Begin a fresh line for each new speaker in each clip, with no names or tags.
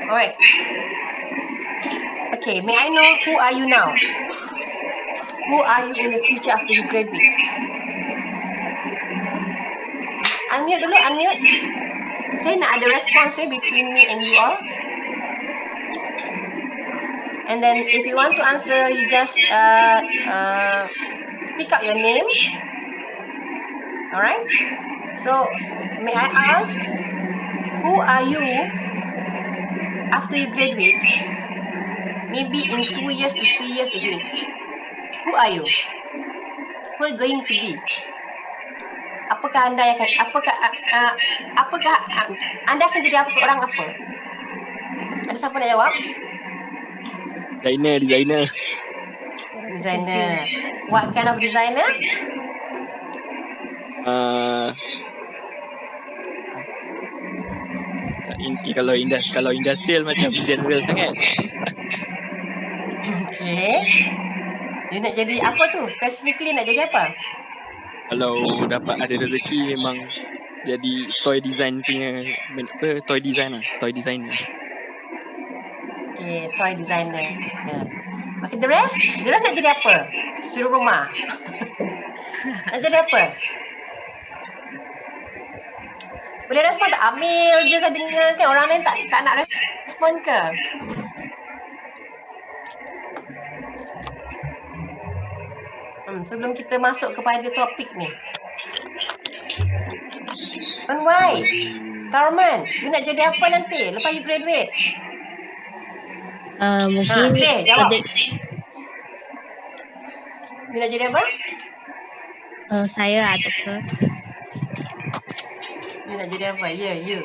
Alright. Okay, may I know who are you now? Who are you in the future after you graduate? Unmute dulu, unmute. Saya nak ada response between me and you all. And then if you want to answer, you just speak up your name. Alright. So, may I ask, who are you after you graduate? Maybe in 2 years to 3 years again. Who are you? Who are you going to be? Apakah anda akan anda akan jadi apa, seorang apa? Ada siapa nak jawab?
Designer.
What kind of designer?
Kalau industrial macam general sangat.
Okay. You nak jadi apa tu? Specifically nak jadi apa?
Kalau dapat ada rezeki memang jadi toy design punya toy designer.
Okay, toy designer. Okay, the rest nak jadi apa? Suruh rumah. Nak jadi apa? Boleh respon tak? Ambil je saya dengar kan, orang lain tak nak respon ke? Sebelum kita masuk kepada topik ni. And why? Carmen, you nak jadi apa nanti lepas you graduate?
Mungkin
jawab. You nak jadi apa?
Saya doktor.
You nak jadi apa? You.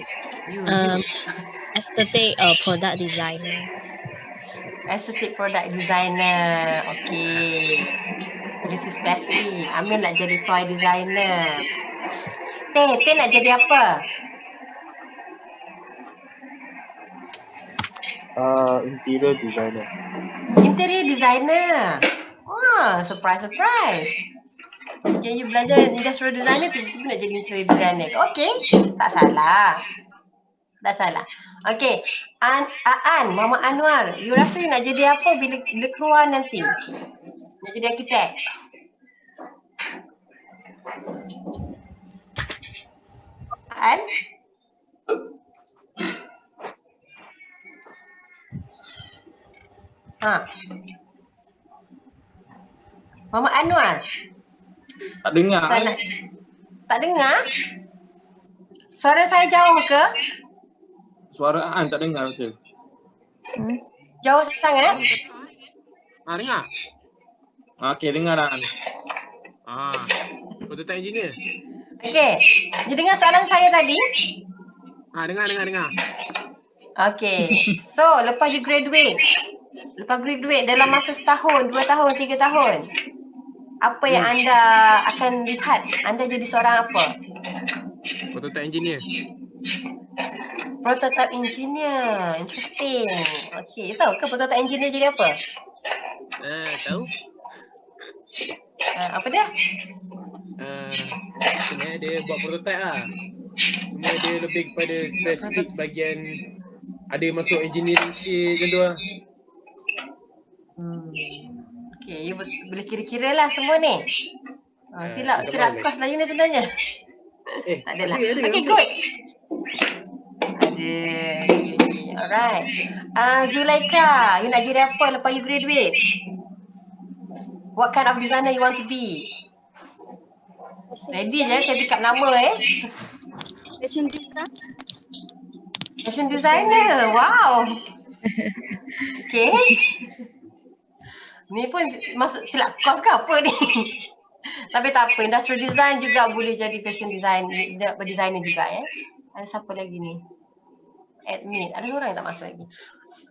Aesthetic product designer.
Aesthetic product designer. Okay. This is specific. Amir nak jadi toy designer. Teh nak jadi apa?
Interior designer.
Interior designer. Wah, surprise. Okay, you belajar industrial designer, tiba-tiba nak jadi interior designer. Okay, tak salah. Okay, Mama Anwar, you rasa you nak jadi apa bila keluar nanti? Nak jadi arkitek? Mama Anwar.
Tak dengar.
Tak dengar? Suara saya jauh ke?
Suara Aan tak dengar betul.
Jauh sangat?
Dengar. Okey, dengar Aan.
Betul tak engineer?
Okey. You dengar soalan saya tadi?
Dengar.
Okey. So, lepas graduate dalam masa setahun, 2 tahun, 3 tahun, apa yang anda akan lihat? Anda jadi seorang apa?
Prototype engineer.
Prototype engineer. Interesting. Okey, tahu ke prototype engineer jadi apa?
Tahu.
Apa dia?
Sebenarnya dia buat prototype lah. Cuma dia lebih kepada spesifik bahagian ada masuk engineering skill macam tu lah.
Okay, you boleh kira-kira lah semua ni. Silap kos lah you ni sebenarnya. Tak adalah. Okay, good. Ada. Okay. Alright. Zulaika, you nak jadi apa lepas you graduate? What kind of designer you want to be? Ready je, saya pick up nama Fashion designer. Wow. Okay. Ni pun masuk silap kos ke apa ni? Tapi tak apa, industrial design juga boleh jadi fashion designer juga Ada siapa lagi ni? Admin. Ada orang yang tak masuk lagi.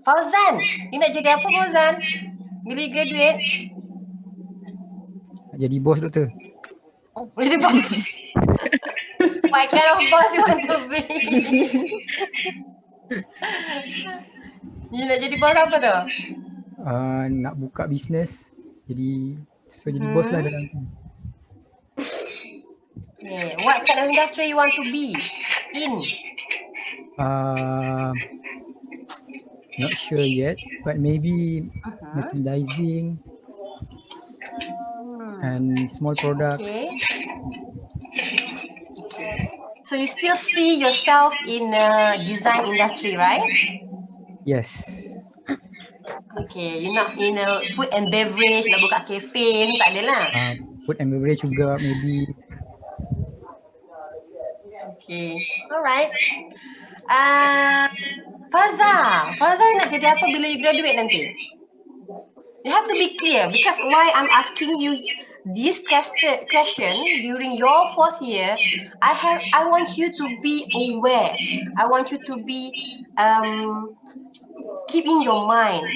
Fauzan, you nak jadi apa Fauzan? Bila you graduate?
Jadi bos doktor.
Jadi bos. What kind of boss you want to be? You nak jadi bos apa tu?
Nak buka bisnes. Jadi bos lah dalam tu.
Yeah. What kind of industry you want to be in?
not sure yet, but maybe
Uh-huh.
merchandising and small products.
Okay. So you still see yourself in design industry, right?
Yes.
Okay, you're not in a food and beverage, nak buka cafe, tak ada lah.
Food and beverage juga maybe.
Okay, alright. Faza nak jadi apa bila you graduate nanti? You have to be clear because why I'm asking you this question during your 4th year, I want you to be aware. I want you to be keep in your mind.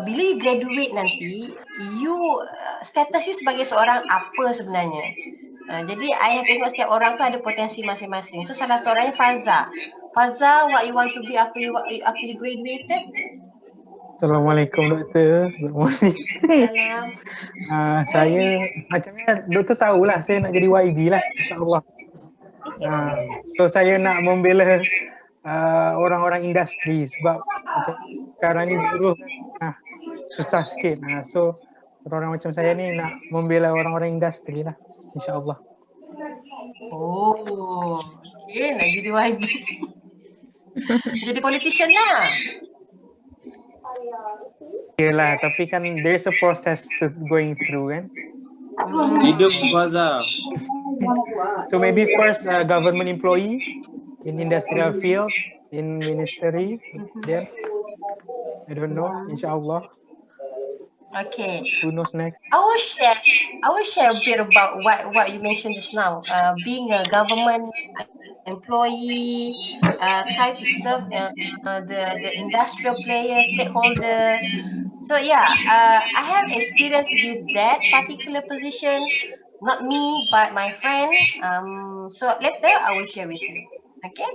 Bila you graduate nanti, you status you sebagai seorang apa sebenarnya? Jadi I nak tengok setiap orang tu ada potensi masing-masing. So salah seorangnya Faza. Faza, what you want to be after you graduated?
Assalamualaikum doktor. Good morning.
Salam.
Saya macamnya doktor tahulah saya nak jadi YB lah, insya-Allah. So saya nak membela orang-orang industri sebab macam sekarang ni buruh susah sikit. So orang macam saya ni nak membela orang-orang industri lah, insya-Allah.
Oh, okay, nak jadi YB. Jadi politician lah.
Yelah, tapi kan there's a process to going through kan.
Hidup Faza.
So maybe first government employee in industrial field, in ministry, then I don't know, inshallah.
Okay.
Who knows next?
I will share a bit about what you mentioned just now. Being a government employee, try to serve the industrial players, stakeholder. So yeah, I have experience with that particular position. Not me, but my friend. So later I will share with you. Okay?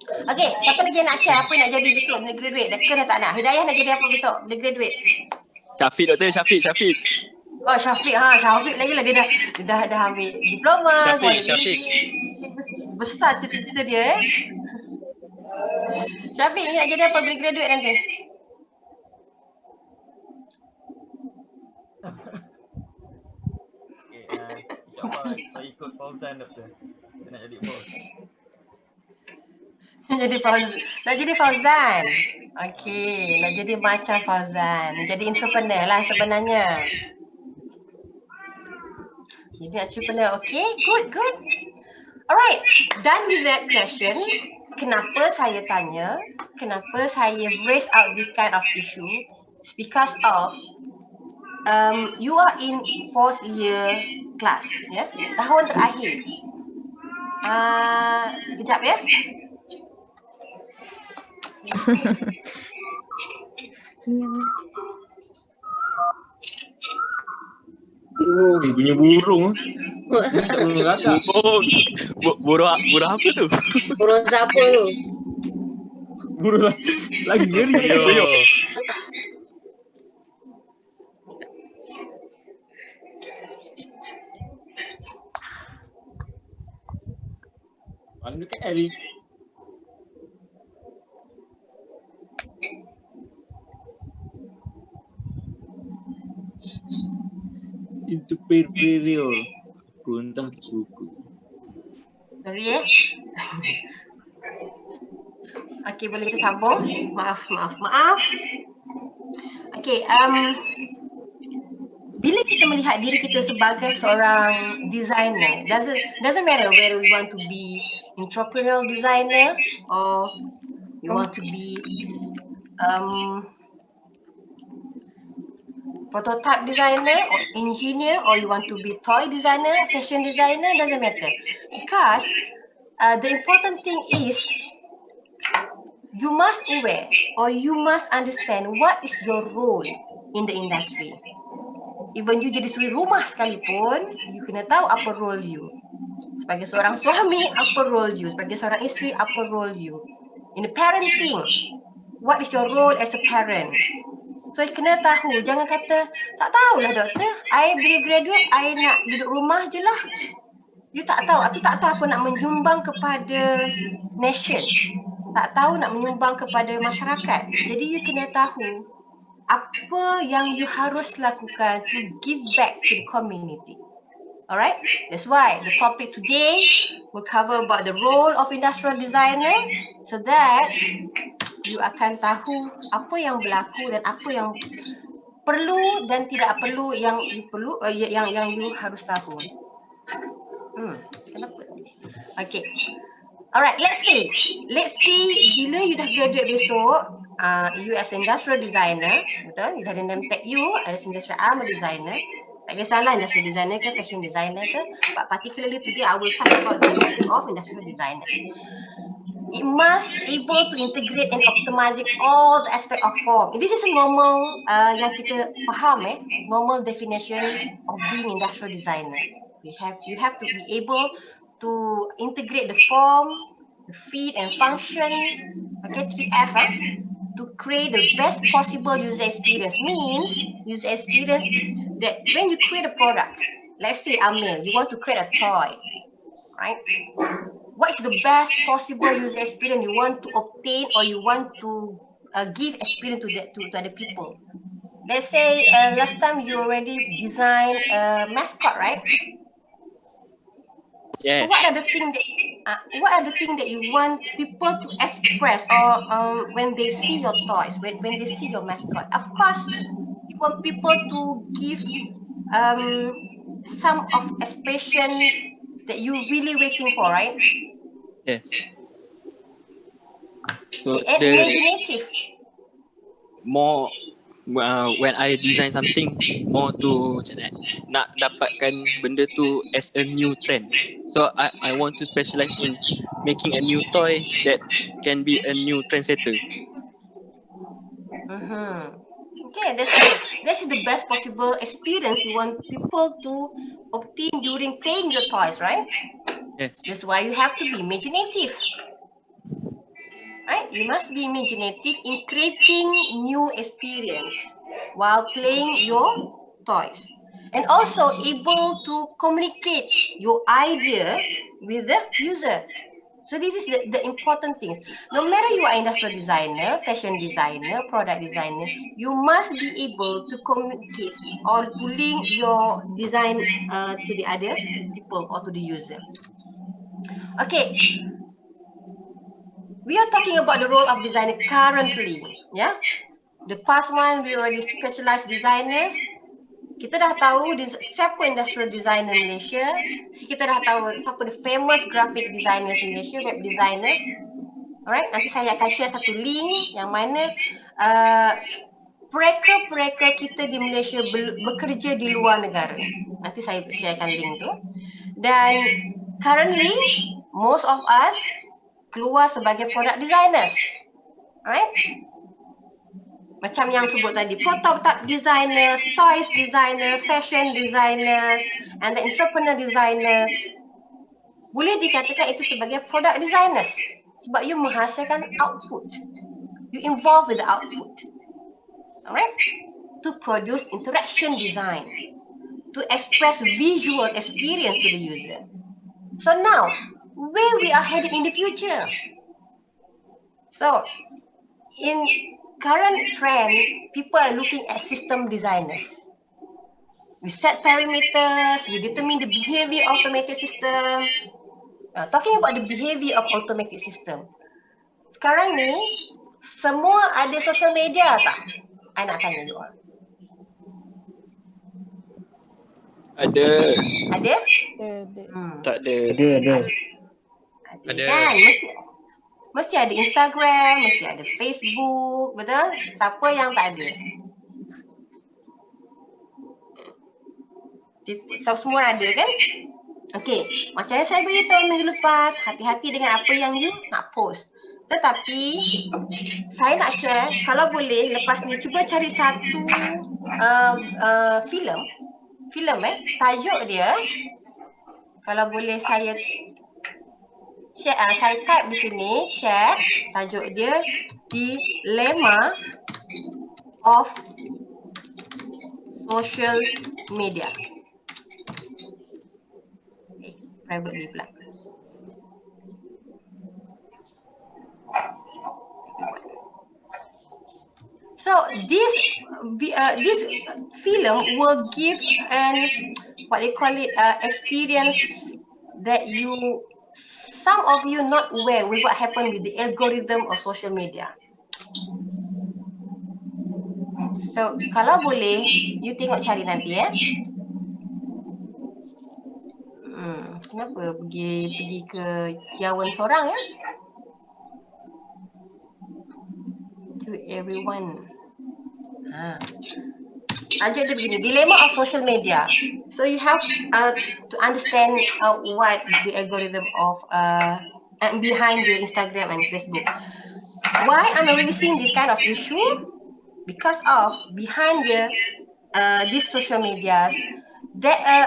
Okay, siapa lagi yang nak share apa nak jadi besok bila graduate? Dah ke dah tak nak? Hidayah nak jadi apa besok bila graduate?
Syafiq doktor, Syafiq.
Oh Syafiq, Syafiq lagi lah dia dah ambil diploma.
Syafiq.
Besar cita-cita dia Syafiq ni nak jadi apa bila graduate nanti?
InsyaAllah saya ikut Fauzan doktor. Saya nak jadi bos.
Nak jadi Fauzan. Okey, nak jadi macam Fauzan. Jadi entrepreneur lah sebenarnya. Jadi entrepreneur, okay, good. Alright, done with that question. Kenapa saya tanya? Kenapa saya raise out this kind of issue? It's because of you are in 4th year class, ya, tahun terakhir. Kejap ya.
Oh, bunyi burung. Tak bunyi kakak.
Oh, burung apa tu?
Burung siapa tu?
Burung lagi ngeri.
Yo.
Mana dekat Ali? Itu superior. Aku entah buku.
Sorry Okay, boleh kita sambung. Maaf. Okay, bila kita melihat diri kita sebagai seorang designer, doesn't matter whether we want to be entrepreneurial designer or you want to be prototype designer or engineer or you want to be toy designer, fashion designer, doesn't matter. Because the important thing is you must aware or you must understand what is your role in the industry. Even you jadi suri rumah sekalipun, you kena tahu apa role you. Sebagai seorang suami, apa role you. Sebagai seorang isteri, apa role you. In the parenting, what is your role as a parent. So, kena tahu. Jangan kata, tak tahulah doktor. I bila graduate, I nak duduk rumah je lah. You tak tahu. Aku tak tahu apa nak menyumbang kepada nation. tak tahu nak menyumbang kepada masyarakat. Jadi you kena tahu apa yang you harus lakukan to give back to the community. Alright, that's why the topic today will cover about the role of industrial designer, so that you akan tahu apa yang berlaku dan apa yang perlu dan tidak perlu yang you perlu yang you harus tahu. Kenapa? Okay. Alright, let's see bila you dah graduate besok, you as industrial designer, betul? You dah ada name tag you as industrial I'm a designer. Tak kisahlah industrial designer ke fashion designer ke, but particularly today I will talk about the role of industrial designer. It must able to integrate and optimizing all the aspect of form. This is a normal yang kita faham normal definition of being industrial designer. You have to be able to integrate the form, the feed and function, okay, 3F, to create the best possible user experience. Means user experience that when you create a product, let's say Amir, you want to create a toy, right? What is the best possible user experience you want to obtain or you want to give experience to other people? Let's say last time you already designed a mascot, right?
Yes.
So what are the things that you want people to express or when they see your toys, when they see your mascot? Of course, you want people to give some of expression that you really waiting for, right?
Yes. So
And
the
imaginative.
more when I design something, more to macam mana, nak dapatkan benda tu as a new trend. So I want to specialize in making a new toy that can be a new trendsetter.
Okay, that's the best possible experience you want people to obtain during playing your toys, right?
Yes.
That's why you have to be imaginative. Right? You must be imaginative in creating new experience while playing your toys. And also able to communicate your idea with the user. So this is the important things. No matter you are industrial designer, fashion designer, product designer, you must be able to communicate or to link your design to the other people or to the user. Okay. We are talking about the role of designer currently, yeah. The past one we already specialized designers. Kita dah tahu siapa industrial designer Malaysia. Kita dah tahu siapa the famous graphic designers Malaysia, web designers. Alright, nanti saya akan share satu link yang mana mereka kita di Malaysia bekerja di luar negara. Nanti saya sharekan link tu. Dan currently most of us keluar sebagai product designers, right? Macam yang sebut tadi, prototype designers, toys designers, fashion designers, and the entrepreneur designers. Boleh dikatakan itu sebagai product designers sebab you menghasilkan output. You involve with the output, alright? To produce interaction design, to express visual experience to the user. So now, where we are heading in the future. So, in current trend, people are looking at system designers. We set parameters, we determine the behavior of automated system. Talking about the behavior of automated system. Sekarang ni, semua ada social media tak? I nak tanya you all.
Ada.
Ada?
Tak ada.
Ada. Kan? Mesti ada Instagram, mesti ada Facebook, betul? Siapa yang tak ada? Semua ada kan? Okey, macam yang saya beritahu minggu lepas, hati-hati dengan apa yang you nak post. Tetapi, saya nak share, kalau boleh, lepas ni cuba cari satu filem, tajuk dia, kalau boleh saya share, saya type di sini, chat, tajuk dia Dilemma of Social Media. Privately pula. So this film will give an what they call it experience that some of you not aware with what happened with the algorithm of social media. So kalau boleh, you tengok cari nanti ya. Kenapa pergi ke Jawan seorang ya? To everyone. Tajuk dia begini, dilemma of social media. So you have to understand what the algorithm of behind the Instagram and Facebook. Why I'm releasing this kind of issue? Because of behind these social medias, there are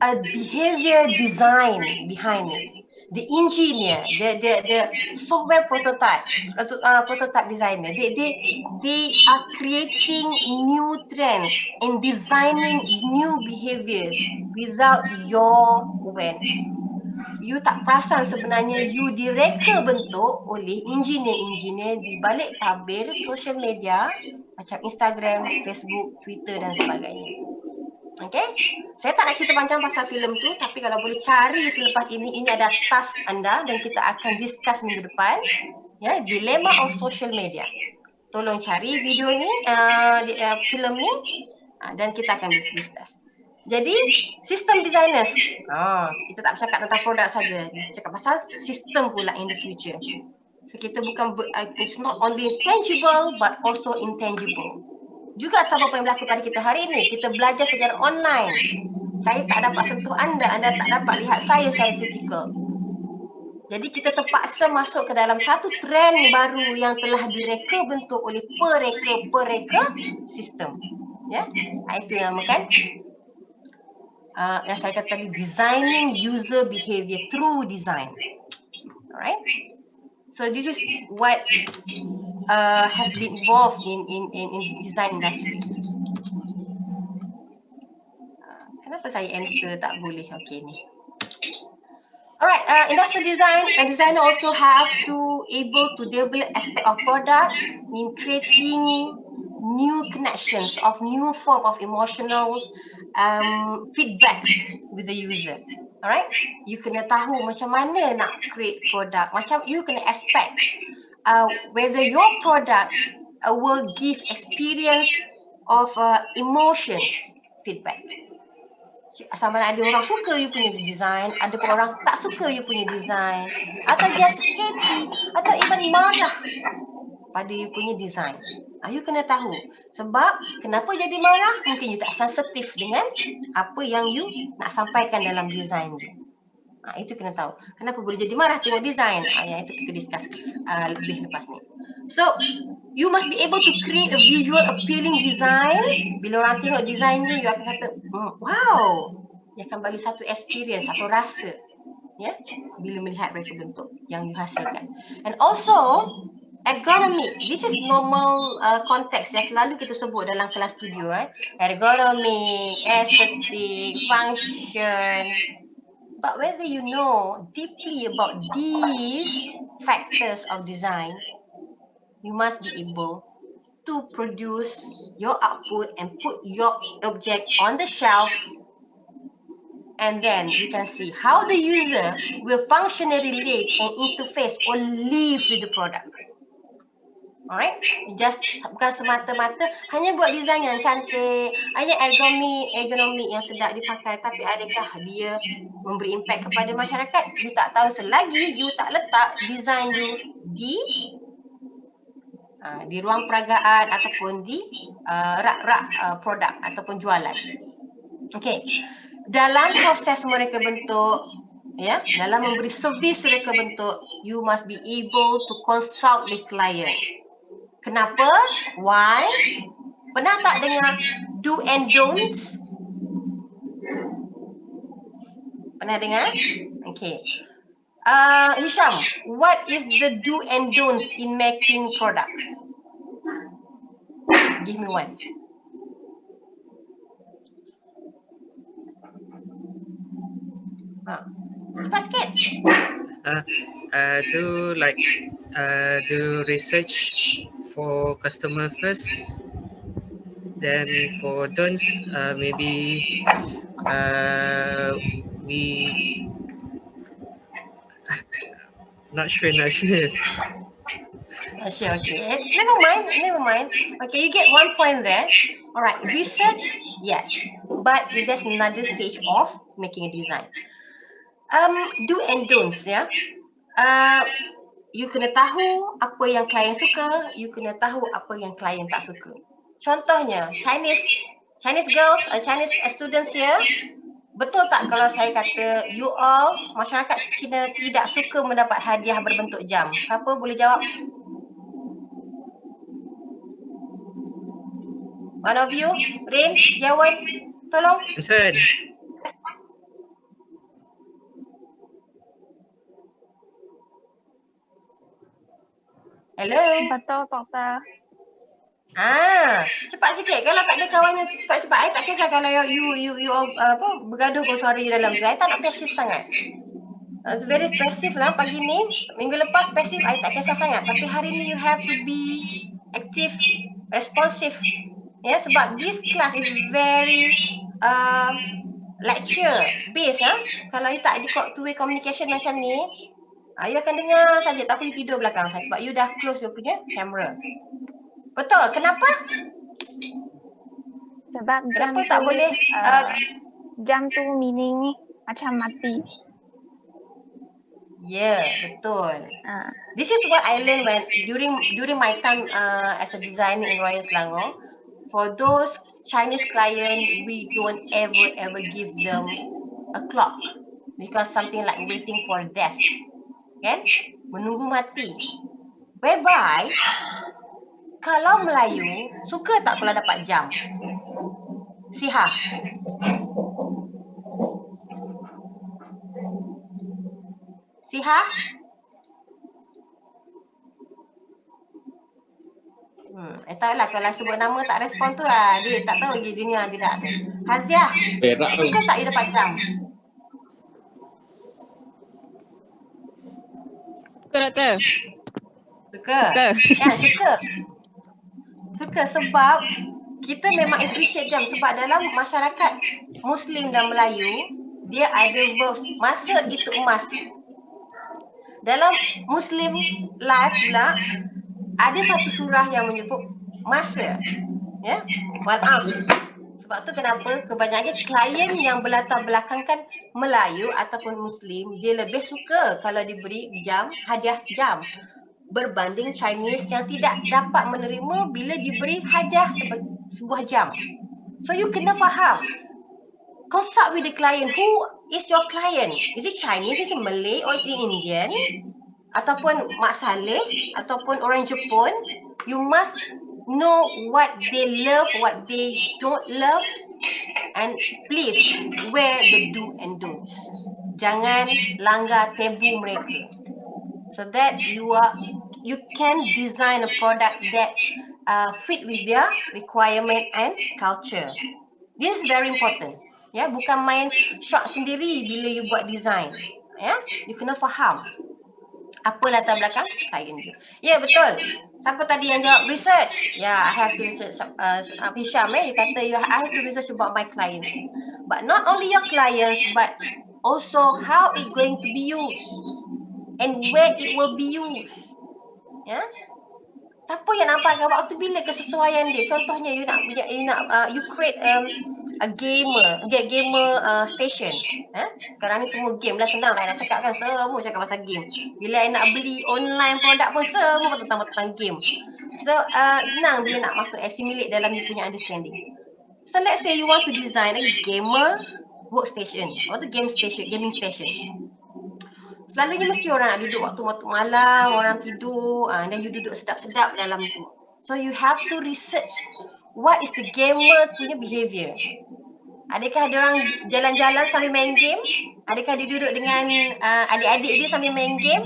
a behavior design behind it. The engineer, the software prototype designer, they are creating new trends and designing new behaviors without your awareness. You tak perasan sebenarnya you direka bentuk oleh engineer-engineer di balik tabir social media macam Instagram, Facebook, Twitter dan sebagainya. Okay? Saya tak nak cerita panjang pasal filem tu, tapi kalau boleh cari selepas ini ada task anda dan kita akan discuss minggu depan. Ya, Dilemma of Social Media. Tolong cari video ni, filem ni dan kita akan discuss. Jadi, sistem designers. Kita tak bercakap tentang produk saja. Kita cakap pasal sistem pula in the future. So, kita bukan, it's not only tangible but also intangible. Juga sama apa yang berlaku pada kita hari ini. Kita belajar secara online. Saya tak dapat sentuh anda tak dapat lihat saya secara fizikal. Jadi kita terpaksa masuk ke dalam satu trend baru yang telah direka bentuk oleh pereka sistem. Ya, itu yang namakan yang saya kata tadi, designing user behavior through design. Alright. So this is what has been involved in design industry. Kenapa saya enter tak boleh? Okay ni. Alright, industrial design, a designer also have to able to develop aspect of product in creating new connections of new form of emotional feedback with the user. Alright, you kena tahu macam mana nak create product, macam you kena expect whether your product will give experience of emotions feedback. Sama ada orang suka you punya design, ada pun orang tak suka you punya design, atau just happy atau even marah pada you punya design. You kena tahu sebab kenapa jadi marah, mungkin you tak sensitif dengan apa yang you nak sampaikan dalam design you. Itu kena tahu. Kenapa boleh jadi marah tengok design? Yang itu kita discuss lebih lepas ni. So, you must be able to create a visual appealing design. Bila orang tengok design you, you akan kata, wow. Dia akan bagi satu experience atau rasa. Ya, bila melihat mereka bentuk yang you hasilkan. And also, ergonomic. This is normal context yang selalu kita sebut dalam kelas studio. Ergonomic, aesthetic, function. But whether you know deeply about these factors of design, you must be able to produce your output and put your object on the shelf, and then you can see how the user will functionally relate and interface or live with the product. Alright, just bukan semata-mata hanya buat design yang cantik, hanya ergonomik yang sedap dipakai, tapi adakah dia memberi impact kepada masyarakat? You tak tahu selagi you tak letak design you di ruang peragaan ataupun di rak-rak produk ataupun jualan. Okay, dalam proses mereka bentuk, dalam memberi servis mereka bentuk, you must be able to consult with client. Kenapa? Why? Pernah tak dengar do and don'ts? Pernah dengar? Okay. Hisham, what is the do and don'ts in making product? Give me one. Cepat sikit.
Do research for customer first. Then for dons, maybe we not sure.
Not sure, okay. Never mind. Okay, you get 1 point there. Alright, research, yes. But there's another stage of making a design. Do and don'ts, ya. You kena tahu apa yang klien suka, you kena tahu apa yang klien tak suka. Contohnya, Chinese girls, Chinese students here, betul tak kalau saya kata you all, masyarakat Cina tidak suka mendapat hadiah berbentuk jam? Siapa boleh jawab? One of you, Rain, Jawan, tolong.
Answer.
Hello.
Betul, doktor.
Cepat sikit. Kalau tak ada kawan yang cepat-cepat, I tak kisah kalau you bergaduh kau suara you dalam tu. I tak nak pasif sangat. It's very passive lah pagi ni. Minggu lepas passive, I tak kisah sangat. Tapi hari ni you have to be active, responsive. Ya, sebab this class is very lecture based. Kalau you tak ada two-way communication macam ni, you akan dengar saja tapi you tidur belakang saya sebab you dah close you punya kamera. Betul. Kenapa?
Sebab jam
Kenapa
tu,
tak boleh
jam tu meaning macam mati.
Yeah, betul. This is what I learned when during my time as a designer in Royal Selangor. For those Chinese client, we don't ever give them a clock because something like waiting for death. Kan? Menunggu mati. Whereby, kalau Melayu, suka tak kalau dapat jam? Siha. Siha? Tak lah kalau sebut nama tak respon tu lah. Dia tak tahu dia dengar dia tak tu. Haziah,
Perak tu.
suka tak you dapat jam?
Suka, doktor.
Suka.
Suka.
Ya, suka. Suka sebab kita memang appreciate jam sebab dalam masyarakat Muslim dan Melayu, dia ada verse masa itu emas. Dalam Muslim life pula, ada satu surah yang menyebut masa. Ya, wal asr. Sebab tu kenapa kebanyakan klien yang berlatar belakangkan Melayu ataupun Muslim, dia lebih suka kalau diberi jam, hadiah jam berbanding Chinese yang tidak dapat menerima bila diberi hadiah sebuah jam. So you kena faham. Consult with the client. Who is your client? Is it Chinese? Is it Malay? Or is it Indian? Ataupun Mak Saleh? Ataupun orang Jepun? You must know what they love, what they don't love, and please wear the do and don't. Jangan langgar tabu mereka, so that you can design a product that fit with their requirement and culture. This is very important. Ya, bukan main shot sendiri bila you buat design. Ya, you kena faham apa latar belakang klien you. Ya, betul. Siapa tadi yang jawab research? Ya, I have to research. Hisham, you kata I have to research about my clients. But not only your clients, but also how it going to be used and where it will be used. Ya, siapa yang nampakkan waktu bila kesesuaian dia. Contohnya you create a gamer station. Sekarang ni semua game lah, senang lah nak cakap kan, semua cakap pasal game. Bila I nak beli online produk pun semua tentang game. So senang bila nak masuk assimilate dalam you punya understanding. So let's say you want to design a gamer workstation atau gaming station. Selalunya mesti orang nak duduk waktu malam, orang tidur, dan you duduk sedap-sedap dalam tu. So you have to research what is the gamer punya behavior. Adakah dia orang jalan-jalan sambil main game? Adakah dia duduk dengan adik-adik dia sambil main game?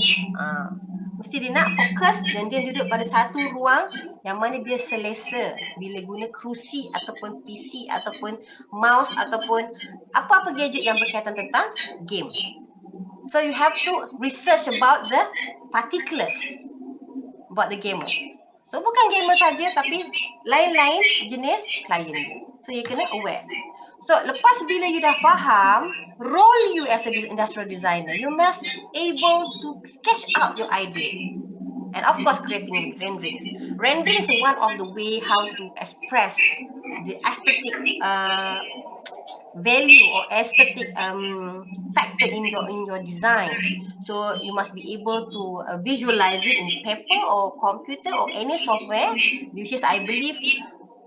Mesti dia nak fokus dan dia duduk pada satu ruang yang mana dia selesa bila guna kerusi ataupun PC ataupun mouse ataupun apa-apa gadget yang berkaitan tentang game. So you have to research about the particulars about the gamers. So bukan gamer saja tapi lain-lain jenis klien. So you kena aware. So lepas bila you dah faham role you as a industrial designer, you must able to sketch out your idea. And of course creating renderings. Rendering is one of the way how to express the aesthetic value or aesthetic factor in your design. So you must be able to visualize it in paper or computer or any software, which is I believe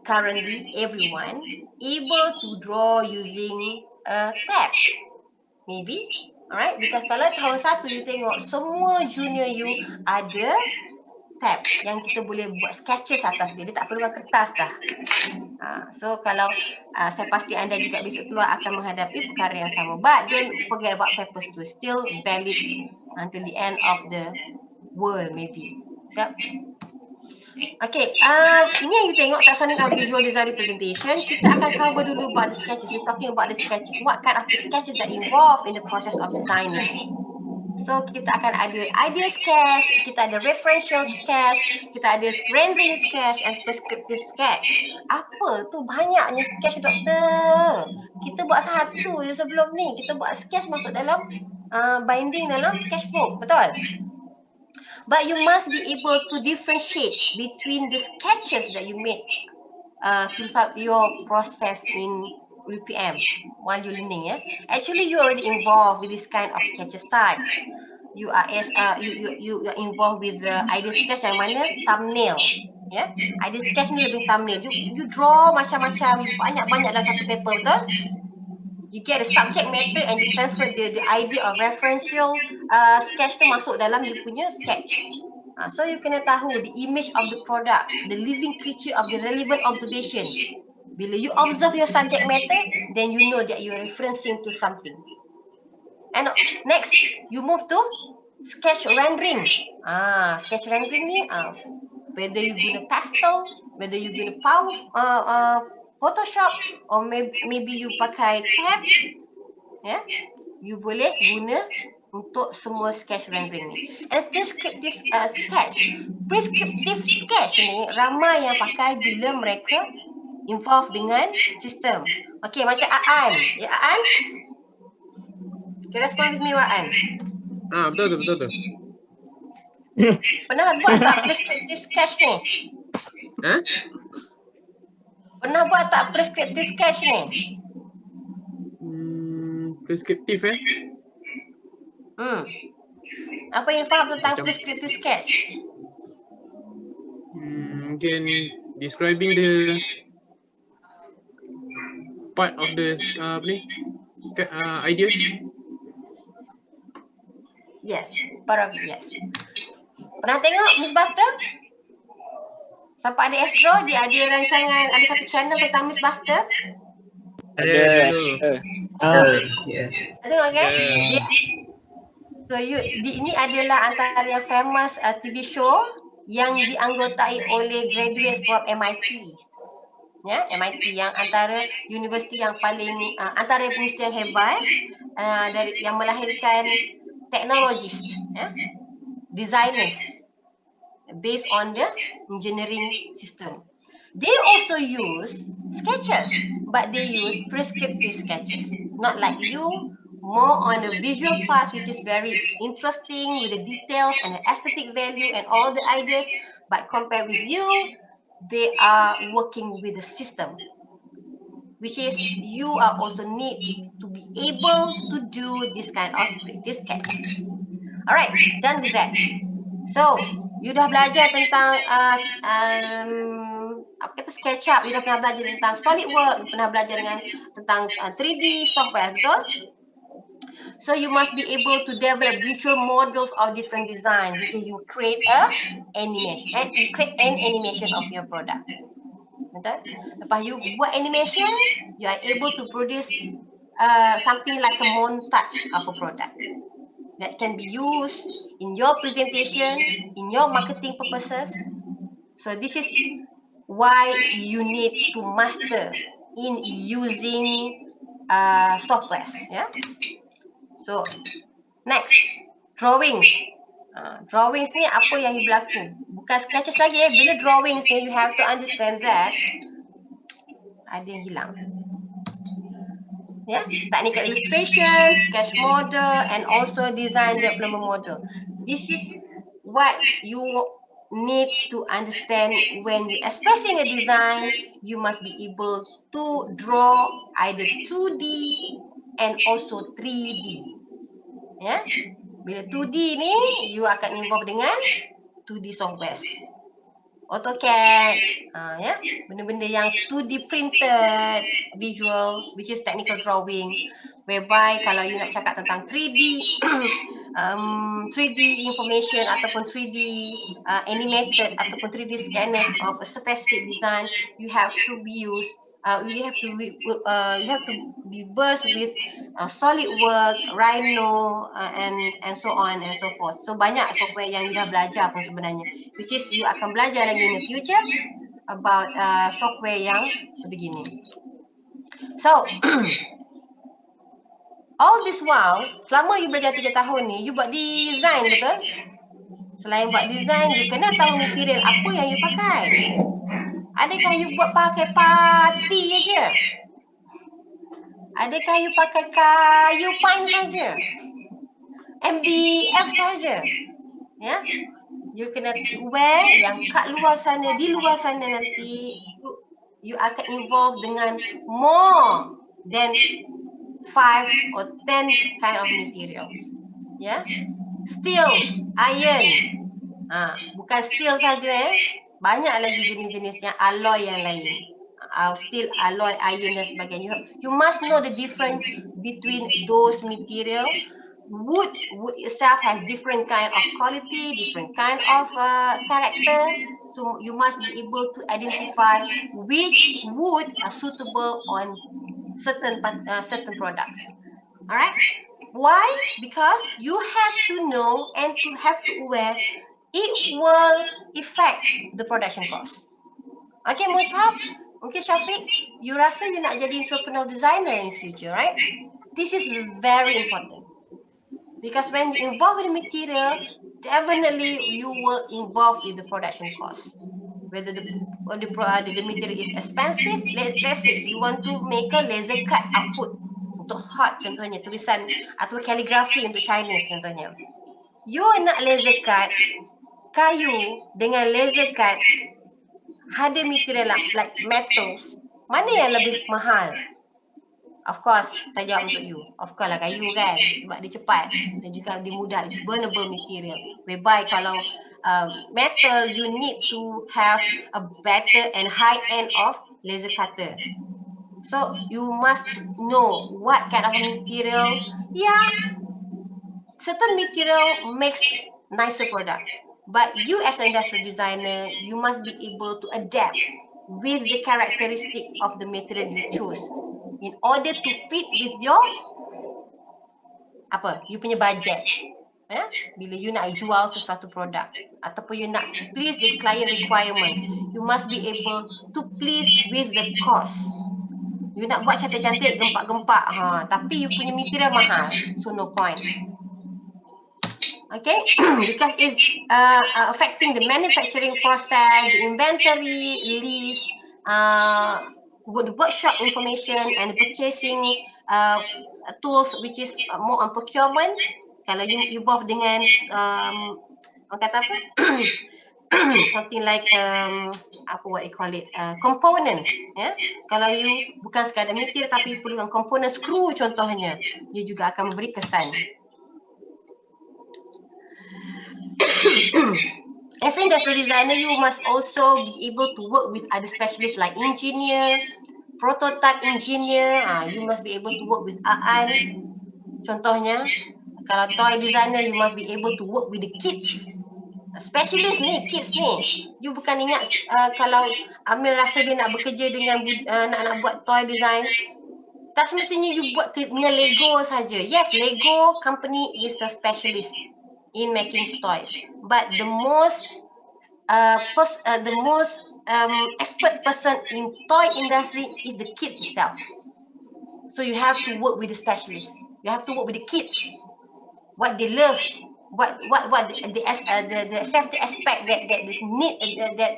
currently everyone able to draw using a tab. Maybe, alright? Because kalau tahun 1 you tengok semua junior you ada tab yang kita boleh buat sketches atas dia. Dia tak perlukan kertas dah. So kalau saya pasti anda juga besok keluar akan menghadapi perkara yang sama. But don't forget about papers too. Still valid until the end of the world maybe. Siap? Okay, ini yang you tengok taksana visual design representation. Kita akan cover dulu about the sketches. We're talking about the sketches. What kind of sketches that involved in the process of designing. So kita akan ada idea sketch, kita ada referential sketch, kita ada rendering sketch and prescriptive sketch. Apa tu banyaknya sketch doktor. Kita buat satu je sebelum ni. Kita buat sketch masuk dalam binding dalam sketchbook. Betul? But you must be able to differentiate between the sketches that you made throughout your process in UPM while you're learning. Actually, you're already involved with this kind of sketches types. You are you are involved with the idea sketch yang mana thumbnail. Idea sketch ni lebih thumbnail. You draw macam-macam banyak-banyak dalam satu paper, betul? You get a subject matter and you transfer the idea of referential sketch tu masuk dalam you punya sketch. So you kena tahu the image of the product, the living creature of the relevant observation. Bila you observe your subject matter, then you know that you are referencing to something. And next, you move to sketch rendering. Sketch rendering ni, whether you guna pastel, whether you guna Photoshop, or maybe you pakai tab, you boleh guna untuk semua sketch rendering ni. And prescriptive sketch ni ramai yang pakai bila mereka involved dengan sistem. Okay, macam Aan. Ya Aan? Okay, respond with me Aan.
Betul.
Pernah buat tak prescriptive sketch ni? Pernah buat tak prescriptive sketch ni?
Prescriptive
Apa yang faham tentang prescriptive sketch?
Mungkin describing the part of the idea.
Yes, part of it, yes. Pernah tengok Miss Buster? Sampai ada Astro, dia ada rancangan, ada satu channel tentang Miss Buster.
Ada.
Tengok kan? Yeah. So ini adalah antara yang famous TV show yang dianggotai oleh graduates from MIT. MIT yang antara universiti yang paling antara universiti yang hebat dari yang melahirkan technologists, designers based on the engineering system. They also use sketches, but they use prescriptive sketches. Not like you, more on the visual part, which is very interesting with the details and the aesthetic value and all the ideas. But compared with you, they are working with the system, which is you are also need to be able to do this kind of prescriptive sketch. Alright, done with that. So, you dah belajar tentang apa kata SketchUp, you dah pernah belajar tentang SolidWorks, you pernah belajar tentang 3D software, betul? So you must be able to develop visual models of different designs, which is you create an animation of your product. Betul? Lepas you buat animation, you are able to produce something like a montage of a product that can be used in your presentation, in your marketing purposes. So this is why you need to master in using softwares. So next, drawings. Drawings ni apa yang you berlaku? Bukan sketches lagi bila drawings ni you have to understand that ada yang hilang. Yeah, technical illustration, sketch model, and also design development model. This is what you need to understand when you expressing a design. You must be able to draw either 2D and also 3D. Yeah, bila 2D ni you akan involve dengan 2D software. AutoCAD, ya, benda-benda yang 2D printed visual, which is technical drawing, whereby kalau you nak cakap tentang 3D 3D information ataupun 3D animated ataupun 3D scanners of a specific design, you have to be used you have to be versed with SolidWorks, Rhino, and so on and so forth. So banyak software yang you dah belajar pun sebenarnya, which is you akan belajar lagi in the future about software yang sebegini. So all this while, selama you belajar 3 tahun ni, you buat design, betul? Selain buat design, you kena tahu material apa yang you pakai. Adakah you buat pakai pati aja? Adakah you pakai kayu pine saja? MDF saja? Ya? You kena aware yang kat luar sana, di luar sana nanti you akan involve dengan more than 5 or 10 kind of materials. Ya? Steel, iron. Bukan steel saja, banyak lagi jenis-jenis yang alloy yang lain. Steel, alloy, iron dan sebagainya. You must know the difference between those material. Wood itself has different kind of quality, different kind of character. So you must be able to identify which wood are suitable on certain products. Alright? Why? Because you have to know and to have to aware it will affect the production cost. Okay, Mushab, okay, Syafiq, you rasa you nak jadi entrepreneur designer in future, right? This is very important. Because when you involve with the material, definitely you will involve in the production cost. Whether the material is expensive, let's say you want to make a laser cut output untuk hot contohnya, tulisan atau kaligrafi untuk Chinese contohnya. You nak laser cut kayu dengan laser cut ada material like metals, mana yang lebih mahal? Of course, saya jawab untuk you. Of course lah kayu kan, sebab dia cepat dan juga dia mudah. It's burnable material. Whereby kalau metal, you need to have a better and high end of laser cutter. So you must know what kind of material. Yeah, certain material makes nicer product. But you as an industrial designer, you must be able to adapt with the characteristic of the material you choose in order to fit with your you punya budget. Bila you nak jual sesuatu produk ataupun you nak please the client requirement, you must be able to please with the cost. You nak buat cantik-cantik, gempak-gempak, tapi you punya material mahal, so no point. Okay, because it's affecting the manufacturing process, the inventory, lease, the workshop information and the purchasing tools, which is more on procurement. Kalau you involve dengan orang kata apa? Something like what you call it, components. Kalau you bukan sekadar material tapi you perlukan komponen skru contohnya, dia juga akan memberi kesan. As an industrial designer, you must also be able to work with other specialists like engineer, prototype engineer. You must be able to work with AAN. Contohnya, kalau toy designer, you must be able to work with the kids. Specialist ni, kids ni. You bukan ingat kalau Amir rasa dia nak bekerja dengan nak buat toy design, tak semestinya you buat dengan Lego saja. Yes, Lego company is a specialist in making toys, but the most expert person in toy industry is the kid itself. So you have to work with the specialist. You have to work with the kids. What they love, the safety aspect that the need that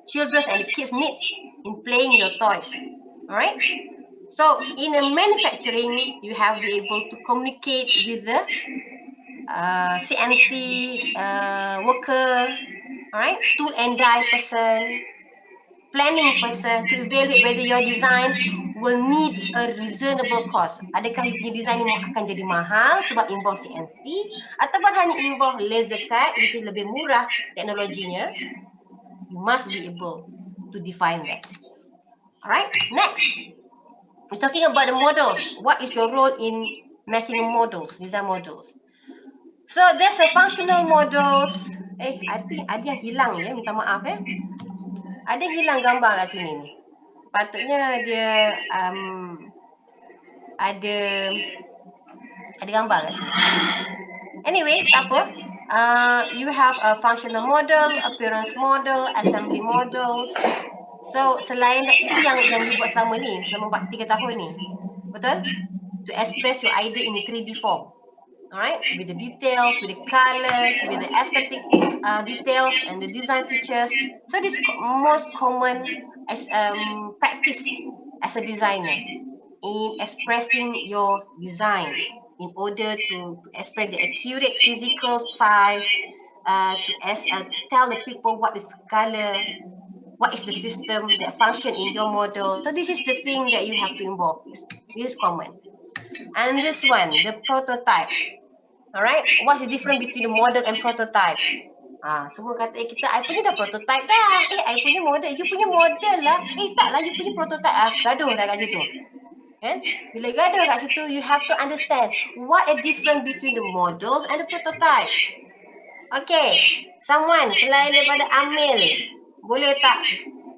children and the kids need in playing your toys. All right. So in a manufacturing, you have to be able to communicate with the CNC worker, all right, tool and die person, planning person to evaluate whether your design will need a reasonable cost. Adakah you punya design ni akan jadi mahal sebab involve CNC ataupun hanya involve laser cut which is lebih murah teknologinya. You must be able to define that. Alright, next. We're talking about the models. What is your role in making models, design models? So there's a functional models. I think ada yang hilang ya, minta maaf ya. Ada yang hilang gambar kat sini ni. Patutnya dia ada gambar kat sini. Anyway, tak apa. You have a functional model, appearance model, assembly models. So selain itu yang you buat selama ni, selama 3 tahun ni. Betul? To express your idea in a 3D form. Alright, with the details, with the colors, with the aesthetic details and the design features. So this most common as practice as a designer in expressing your design in order to express the accurate physical size, to tell the people what is the color, what is the system that function in your model. So this is the thing that you have to involve with. This is common. And this one, the prototype. Alright, what's the difference between the model and prototype? Semua kata kita, I punya dah prototype dah. I punya model, you punya model lah. Tak lah, you punya prototype. Gaduh dah kat situ. Kan? Bila gaduh kat situ, you have to understand what a difference between the models and the prototype. Okay, someone selain daripada Amil, boleh tak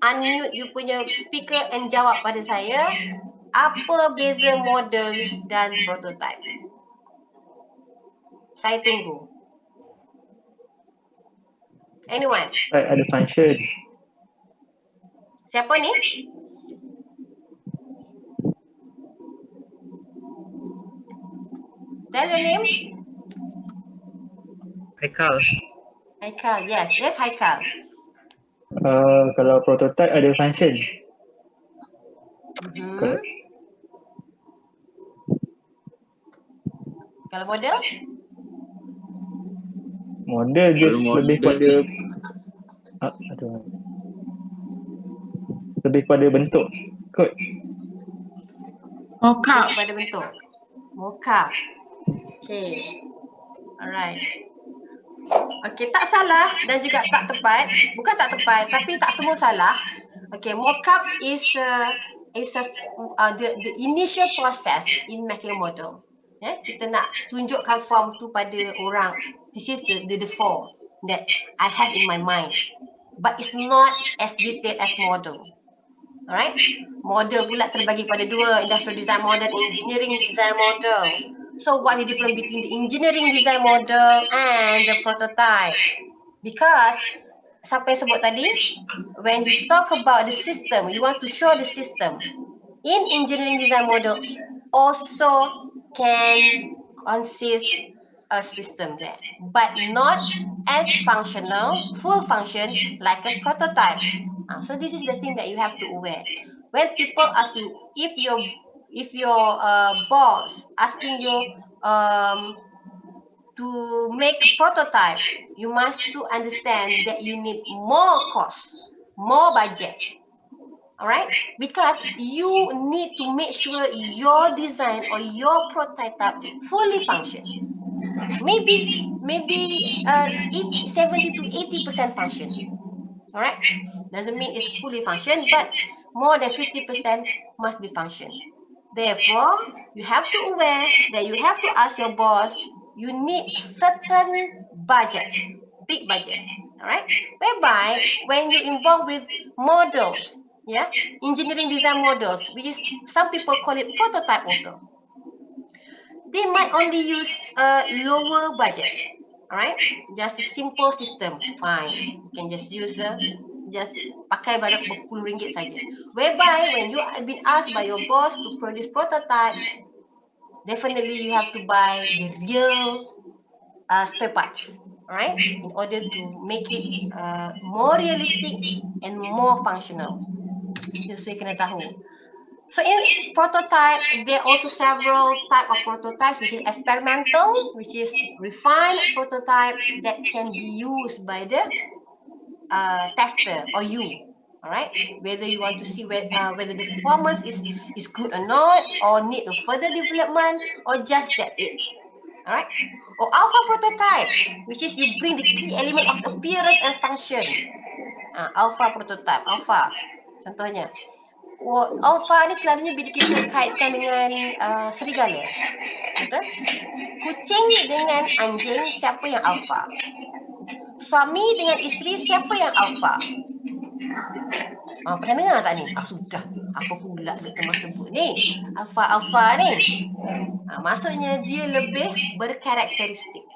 unmute you punya speaker and jawab pada saya, apa beza model dan prototype? Saya tunggu. Anyone?
Ada function.
Siapa ni? Tell your name.
Haikal.
Haikal, yes. Yes, Haikal.
Kalau prototype ada function.
Kalau model?
Model just lebih pada lebih pada bentuk kot.
Mock-up. Pada bentuk. Mock-up. Okay. Alright. Okay, tak salah dan juga tak tepat. Bukan tak tepat, tapi tak semua salah. Okay, mock-up is the initial process in making a model. Kita nak tunjukkan form tu pada orang. This is the form that I have in my mind. But it's not as detailed as model. Alright? Model pula terbagi pada dua, industrial design model and engineering design model. So what is the difference between the engineering design model and the prototype? Because sampai sebut tadi, when you talk about the system, you want to show the system. In engineering design model also can consist a system there, but not as functional, full function like a prototype. So this is the thing that you have to aware. When people ask you, if your boss asking you to make a prototype, you must to understand that you need more cost, more budget. Alright, because you need to make sure your design or your prototype fully function. Maybe 70 to 80% function. Alright, doesn't mean it's fully function, but more than 50% must be function. Therefore, you have to aware that you have to ask your boss, you need certain budget, big budget. Alright, whereby when you involve with models, engineering design models, which is some people call it prototype also. They might only use a lower budget, alright? Just a simple system, fine. You can just use just pakai barang RM10 saja. Whereby when you have been asked by your boss to produce prototypes, definitely you have to buy the real spare parts, alright, in order to make it more realistic and more functional. Itu saya kena tahu. So in prototype, there are also several type of prototypes, which is experimental, which is refined prototype that can be used by the tester or you. Alright, whether you want to see whether the performance is good or not, or need a further development, or just that's it. Alright, or alpha prototype, which is you bring the key element of appearance and function. Alpha prototype, alpha. Contohnya, alpha ni selalunya bila kita kaitkan dengan serigala. Betul? Kucing dengan anjing, siapa yang alpha? Suami dengan isteri, siapa yang alpha? Pernah dengar tak ni? Sudah. Apa pula Dr. Mas sebut ni? Alpha ni. Maksudnya dia lebih berkarakteristik.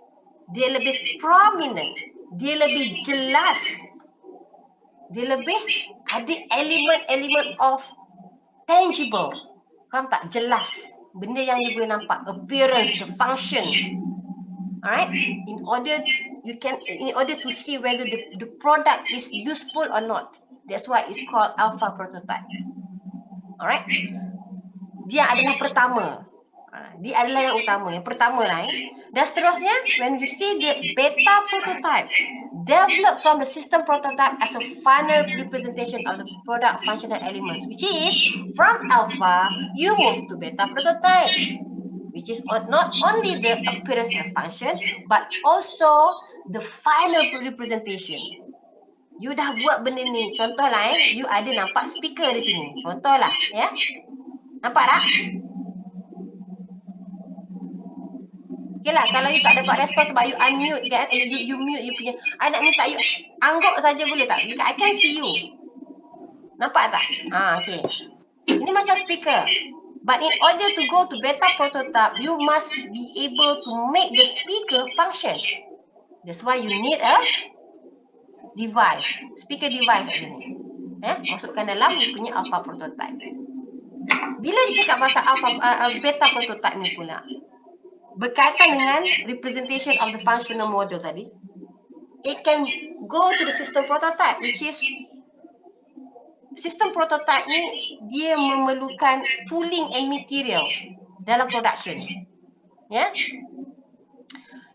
Dia lebih prominent. Dia lebih jelas. Dia lebih ada elemen of tangible. Faham tak? Jelas. Benda yang dia boleh nampak. Appearance, the function. Alright? In order to see whether the product is useful or not. That's why it's called alpha prototype. Alright? Dia adalah pertama. Dia adalah yang utama. Yang pertama lah. Dan seterusnya, when you see the beta prototype, develop from the system prototype as a final representation of the product functional elements, which is from alpha, you move to beta prototype, which is not only the appearance and function, but also the final representation. You dah buat benda ni. Contoh lah you ada nampak speaker di sini. Contoh lah, ya. Nampak tak? Okay lah, kalau you tak dapat respon sebab you unmute kan, you mute you punya. I nak minta you angguk saja boleh tak? Because I can see you. Nampak tak? Okay. Ini macam speaker. But in order to go to beta prototype, you must be able to make the speaker function. That's why you need a device, speaker device kat sini. Masukkan dalam you punya alpha prototype. Bila dicakap pasal beta prototype ni pula, berkaitan dengan representation of the functional model tadi, it can go to the system prototype, which is system prototype ni dia memerlukan tooling and material dalam production. Ya.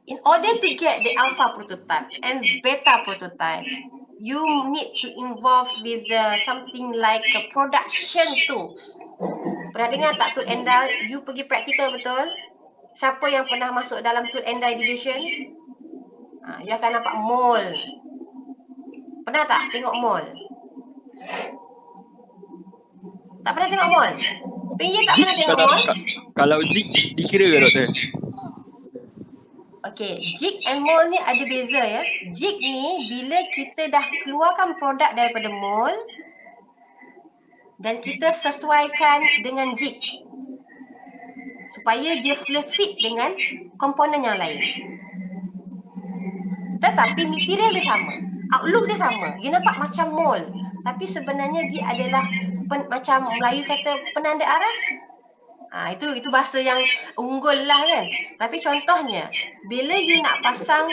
In order to get the alpha prototype and beta prototype, you need to involve with something like a production tools. Pernah dengar tak tool and die? You pergi practical betul? Siapa yang pernah masuk dalam tool and die division? You akan nampak mold. Pernah tak tengok mold? Tak pernah tengok mold? PJ tak pernah tengok mold?
Kalau jig dikira ke doktor?
Okay, jig and mold ni ada beza ya. Jig ni bila kita dah keluarkan produk daripada mold dan kita sesuaikan dengan jig supaya dia fit dengan komponen yang lain. Tetapi material dia sama, outlook dia sama. Dia nampak macam mold, tapi sebenarnya dia adalah macam Melayu kata penanda aras. Itu bahasa yang unggul lah kan. Tapi contohnya, bila you nak pasang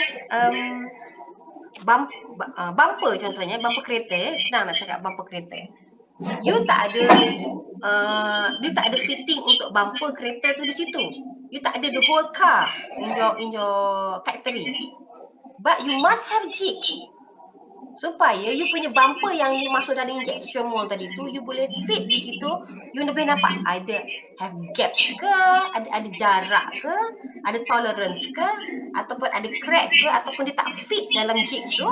bumper contohnya, bumper kereta, senang nak cakap bumper kereta. You tak ada fitting untuk bumper kereta tu di situ. You tak ada the whole car in your factory. But you must have jig. Supaya you punya bumper yang you masuk dalam injection mold tadi tu, you boleh fit di situ. You boleh nampak either have gaps ke, ada jarak ke, ada tolerance ke, ataupun ada crack ke, ataupun dia tak fit dalam jig tu.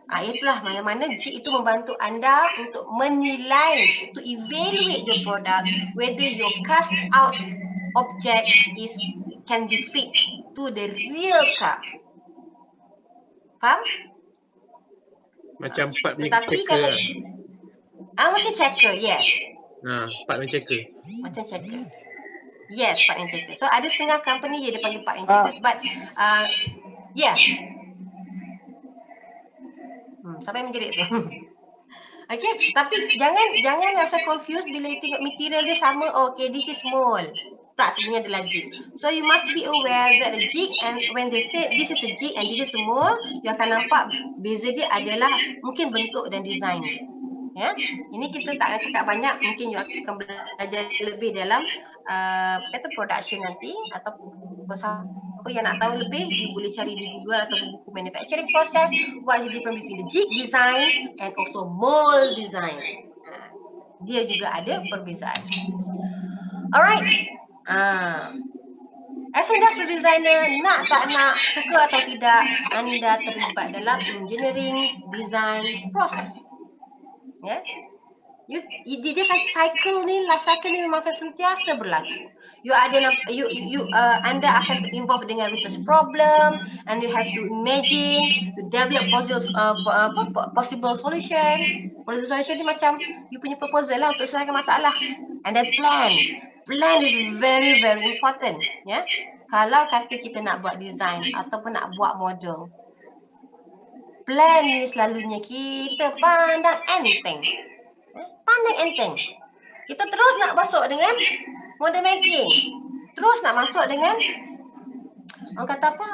Itulah mana-mana jig itu membantu anda untuk menilai, to evaluate your product, whether your cast out object can be fit to the real car. Faham?
Macam part punya
Tetapi
checker
kalau
lah.
macam checker, yes.
Part punya checker.
Macam checker. Yes, part and checker. So ada setengah company dia panggil part and checker. But yeah. Sampai menjerit tu. Okay, tapi jangan rasa confused bila you tengok material dia sama. Okay, this is mold. Tak, sebenarnya adalah jig. So you must be aware that the jig, and when they say this is a jig and this is a mold, you akan nampak beza dia adalah mungkin bentuk dan design dia. Ya, ini kita tak akan cakap banyak, mungkin you akan belajar lebih dalam kata production nanti, atau siapa yang nak tahu lebih, you boleh cari di Google atau buku manufacturing process, what is the difference between the jig design and also mold design. Dia juga ada perbezaan. Alright. As industrial designer, nak tak nak, suka atau tidak, anda terlibat dalam engineering design process. Ya. Dia kan cycle ni, life cycle ni memang akan sentiasa berlaku. Anda akan involved dengan research problem, and you have to imagine, to develop possible solution. Possible solution ni macam you punya proposal lah untuk selesaikan masalah. And then plan. Plan is very very important. Ya. Kalau kata kita nak buat design ataupun nak buat model, plan ni selalunya kita pandang enteng. Pandang enteng. Kita terus nak masuk dengan model making. Terus nak masuk dengan orang kata apa?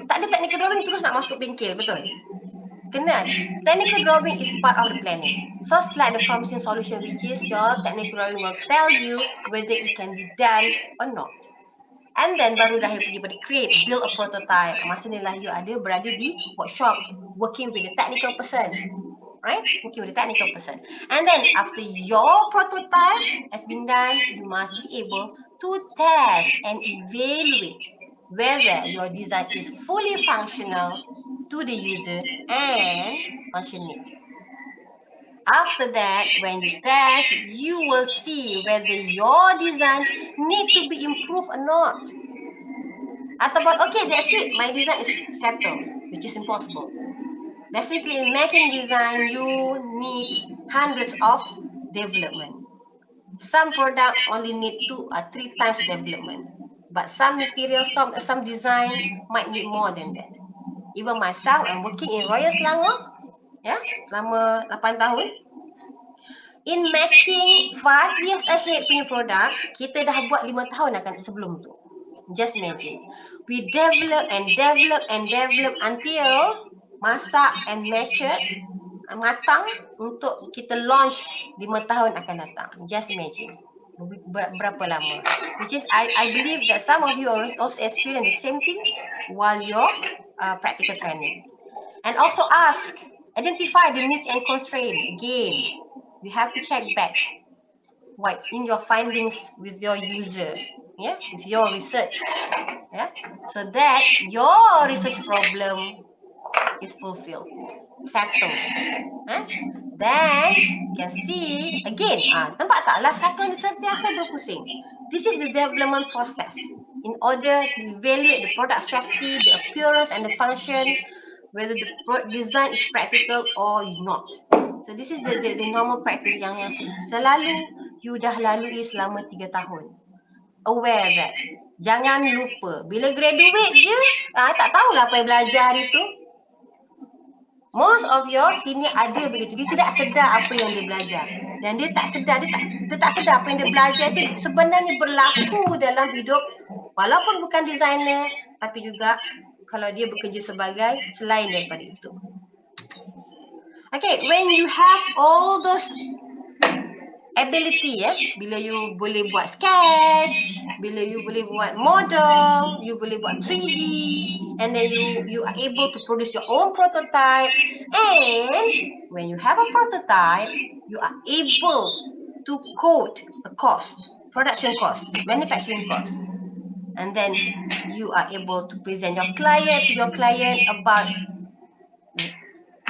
Tak ada technical drawing, terus nak masuk bengkel, betul? Kena. Technical drawing is part of the planning. So like the promising solution, which is your technical drawing will tell you whether it can be done or not. And then baru dah you pergi pada create, build a prototype. Masa ni lah you ada berada di workshop, working with the technical person. Right? Working with the technical person. And then after your prototype has been done, you must be able to test and evaluate whether your design is fully functional to the user and functioning. After that, when you test, you will see whether your design need to be improved or not. Ataupun, okay, that's it, my design is settled, which is impossible. Basically, in making design, you need hundreds of development. Some product only need 2 or 3 times development. But some material, some design might need more than that. Even myself, I'm working in Royal Selangor, ya, selama 8 tahun. In making 5 years ahead punya produk, kita dah buat 5 tahun akan sebelum tu. Just imagine. We develop and develop and develop until masak and matured, matang untuk kita launch 5 tahun akan datang. Just imagine. Berapa lama. Which is, I believe that some of you also experience the same thing while you're practical training. And also ask, identify the needs and constraints. Again, you have to check back what in your findings with your user, yeah, with your research, yeah, so that your research problem is fulfilled, settled. Then you can see again, nampak tak life cycle ni sentiasa berpusing. This is the development process in order to evaluate the product safety, the appearance and the function, whether the design is practical or not. So this is the normal practice yang selalu you dah lalui selama 3 tahun. Aware that. Jangan lupa, bila graduate je, tak tahulah apa yang belajar hari tu. Most of your senior ada begitu. Dia tidak sedar apa yang dia belajar. Dan dia tak sedar, dia tak sedar apa yang dia belajar itu sebenarnya berlaku dalam hidup. Walaupun bukan designer, tapi juga kalau dia bekerja sebagai selain daripada itu. Okay, when you have all those ability, bila you boleh buat sketch, bila you boleh buat model, you boleh buat 3D, and then you are able to produce your own prototype, and when you have a prototype, you are able to quote a cost, production cost, manufacturing cost, and then you are able to present your client about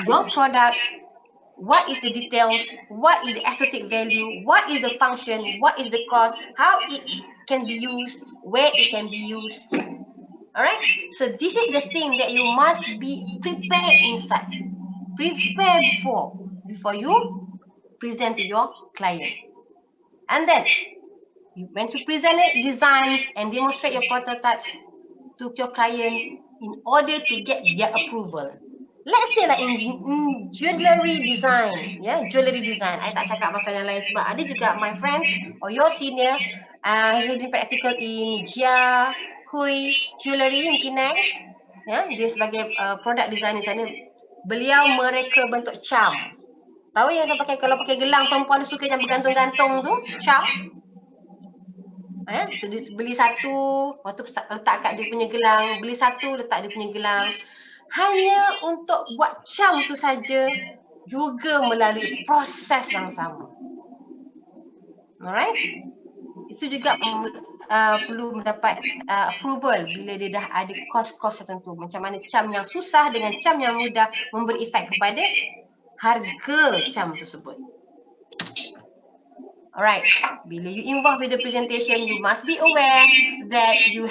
your product. What is the details, what is the aesthetic value, what is the function, what is the cost, how it can be used, where it can be used. Alright, so this is the thing that you must be prepared inside. Prepare before you present to your client. And then, when you present it, designs and demonstrate your prototypes to your clients in order to get their approval. let's say like in jewelry design, jewelry design. I tak cakap pasal yang lain sebab ada juga my friends or your senior doing practical in Jia Hui Jewelry in Penang. Dia sebagai product designer di sana. Beliau mereka bentuk charm. Tahu yang saya pakai kalau pakai gelang perempuan suka yang bergantung-gantung tu, charm. So dia beli satu, waktu letak kat dia punya gelang, beli satu letak dia punya gelang. Hanya untuk buat charm tu saja juga melalui proses yang sama. Alright? Itu juga perlu mendapat approval bila dia dah ada kos-kos tertentu. Macam mana charm yang susah dengan charm yang mudah memberi efek kepada harga charm tersebut. Alright, bila you involve with the presentation, you must be aware that you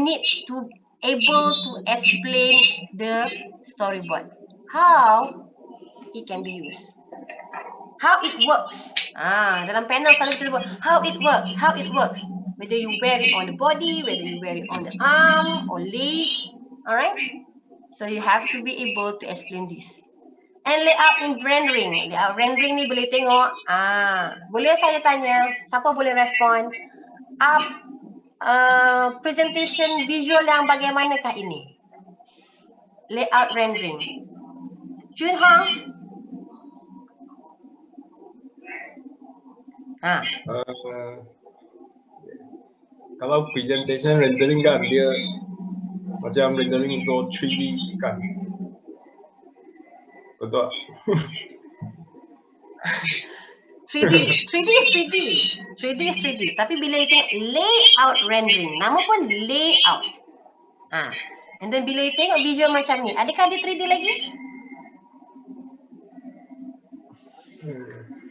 need to able to explain the storyboard. How it can be used. How it works. Dalam panel selalu kita sebut how it works. Whether you wear it on the body, whether you wear it on the arm or leg. Alright? So you have to be able to explain this. And layout in rendering. Layout rendering ni boleh tengok. Boleh saya tanya, siapa boleh respon? Presentation visual yang bagaimanakah ini? Layout rendering. Jun Hong?
Kalau presentation rendering kan dia macam rendering untuk 3D kan. Betul.
3D is 3D. Tapi bila you tengok layout rendering, nama pun layout. And then bila you tengok visual macam ni, adakah dia 3D lagi?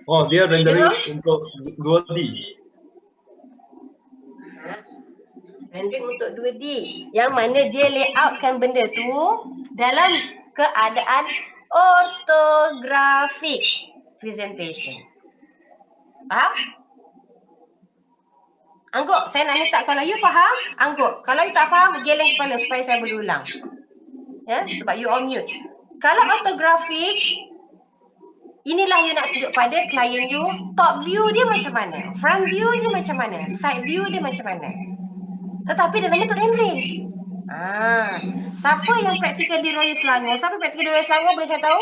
Oh, dia rendering untuk 2D.
Rendering untuk 2D. Yang mana dia layoutkan benda tu dalam keadaan orthographic presentation. Faham? Angguk, saya nak minta kalau you faham, angguk. Kalau you tak faham, geleng kepala supaya saya boleh ulang. Sebab you on mute. Kalau orthographic, inilah you nak tunjuk pada klien you, top view dia macam mana, front view dia macam mana, side view dia macam mana. Tetapi dalam bentuk rendering. Siapa yang praktikal di Royal Selangor? Siapa praktikal di Royal Selangor boleh saya tahu?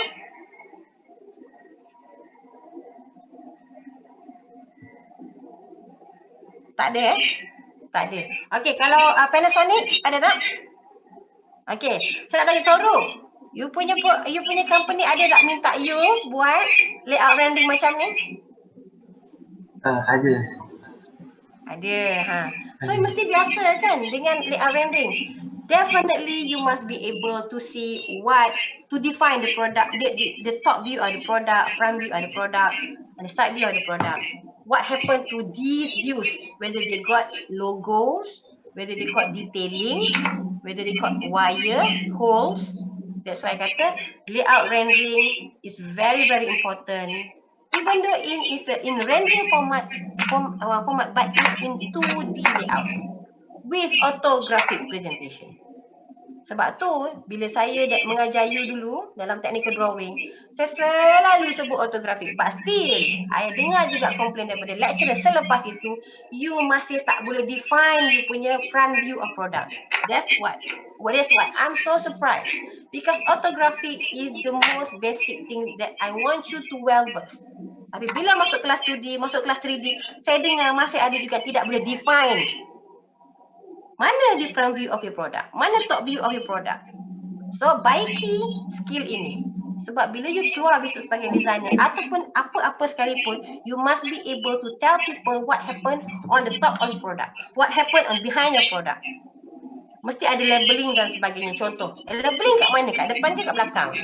Tak ada Tak ada. Okey, kalau Panasonic ada tak? Okey, saya nak tanya Toru. You punya company ada tak minta you buat layout rendering macam ni?
Ada.
Ada. So you mesti biasa kan dengan layout rendering. Definitely you must be able to see to define the product, the top view of the product, front view of the product, and the side view of the product. What happened to these views? Whether they got logos, whether they got detailing, whether they got wire, holes. That's why I kata layout rendering is very important. Even though in rendering format, but it's in 2D layout with orthographic presentation. Sebab tu bila saya mengajar you dulu dalam technical drawing, saya selalu sebut orthographic. But still, I dengar juga komplain daripada lecturer selepas itu, you masih tak boleh define you punya front view of product. That's what I'm so surprised. Because orthographic is the most basic thing that I want you to well versed. Tapi bila masuk kelas 2D, masuk kelas 3D, saya dengar masih ada juga tidak boleh define. Mana di front view of your product? Mana top view of your product? So, baiki skill ini. Sebab bila you keluar bisnes sebagai designer ataupun apa-apa sekalipun, you must be able to tell people what happened on the top of the product. What happened on behind your product. Mesti ada labeling dan sebagainya. Contoh, labeling kat mana? Kat depan ke kat belakang?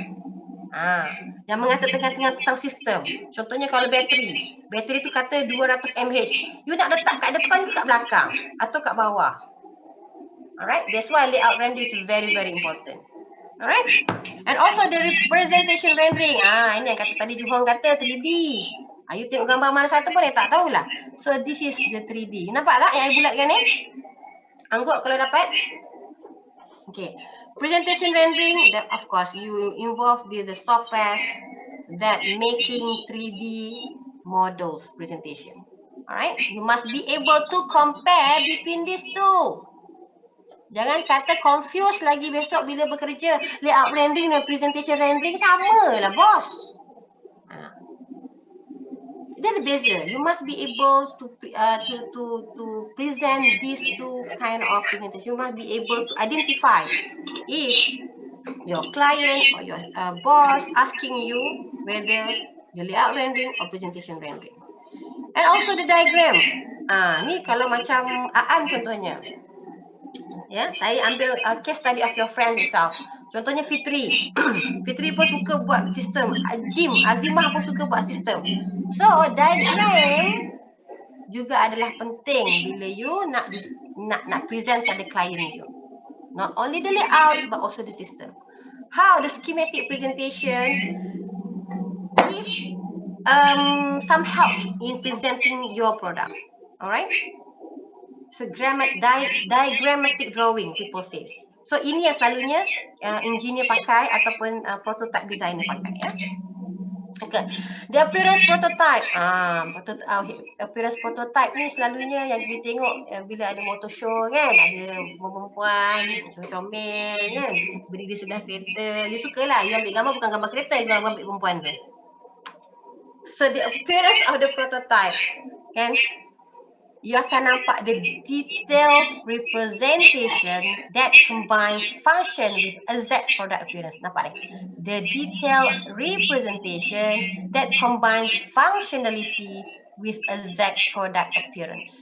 Yang mengatur tengah-tengah tentang sistem. Contohnya kalau bateri tu kata 200 mAh. You nak letak kat depan ke kat belakang? Atau kat bawah? Alright, that's why layout rendering is very important. Alright, and also the representation rendering. Ini yang kata tadi Juhong kata 3D. You tengok gambar mana satu pun tak tahulah. So this is the 3D. Nampak tak yang I bulatkan ni? Angguk kalau dapat. Okay, Presentation rendering, that of course you involve with the software that making 3D models presentation. Alright, you must be able to compare between these two. Jangan kata confuse lagi besok bila bekerja. Layout rendering dan presentation rendering sama lah bos. Dia ada beza. You must be able to present these two kind of presentation. You must be able to identify if your client or your boss asking you whether the layout rendering or presentation rendering. And also the diagram. Ni kalau macam Aan contohnya. Ya, saya ambil case study of your friend itself. Contohnya Fitri. Fitri pun suka buat sistem. Azimah pun suka buat sistem. So, diagram juga adalah penting bila you nak present pada client you. Not only the layout but also the system. How the schematic presentation give some help in presenting your product. Alright? So diagrammatic drawing people say. So ini yang selalunya engineer pakai ataupun prototype designer pakai ya. Okay. The appearance prototype. Appearance prototype ni selalunya yang kita tengok bila ada motor show kan, ada perempuan comel kan, berdiri sebelah kereta. You sukalah, you ambil gambar bukan gambar kereta, you ambil perempuan tu. So the appearance of the prototype kan, you akan nampak the detailed representation that combines function with exact product appearance. Nampak ni? The detailed representation that combines functionality with exact product appearance.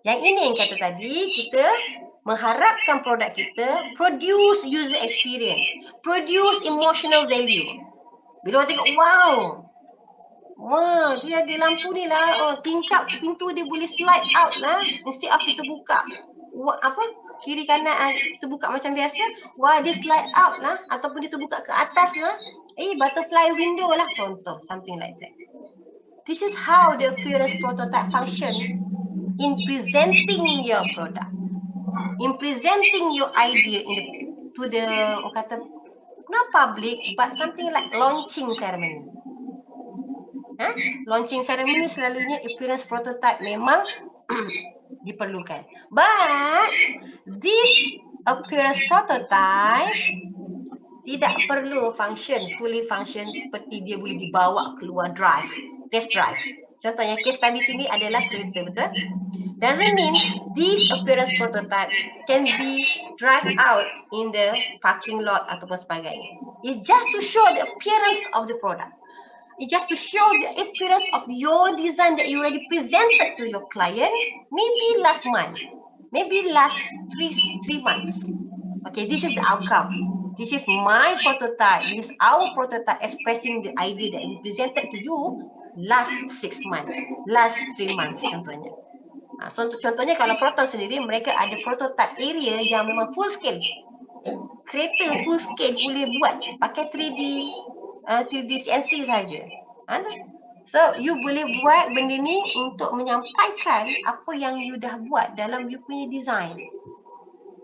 Yang ini yang kata tadi, kita mengharapkan produk kita produce user experience, produce emotional value. Bila orang tengok, wow, wah, dia ada lampu ni lah. Tingkap pintu dia boleh slide out lah. Instead of kita buka kiri kanan kita buka macam biasa. Wah, dia slide out lah. Ataupun dia terbuka ke atas lah. Butterfly window lah. Contoh, something like that. This is how the appearance prototype function in presenting your product. In presenting your idea to the, not public, but something like launching ceremony. Launching ceremony selalunya appearance prototype memang diperlukan. But this appearance prototype tidak perlu fully function seperti dia boleh dibawa keluar drive, test drive. Contohnya case study sini adalah kereta, betul? Doesn't mean this appearance prototype can be drive out in the parking lot ataupun sebagainya. It's just to show the appearance of the product. It's just to show the appearance of your design that you already presented to your client, maybe last month, maybe last three months. Okay, this is the outcome. This is my prototype. This is our prototype expressing the idea that we presented to you last 6 months, last 3 months contohnya. Contohnya kalau Proton sendiri, mereka ada prototype area yang memang full scale. Kereta full scale boleh buat pakai 3D CNC saja. So you boleh buat benda ni untuk menyampaikan apa yang you dah buat dalam you punya design,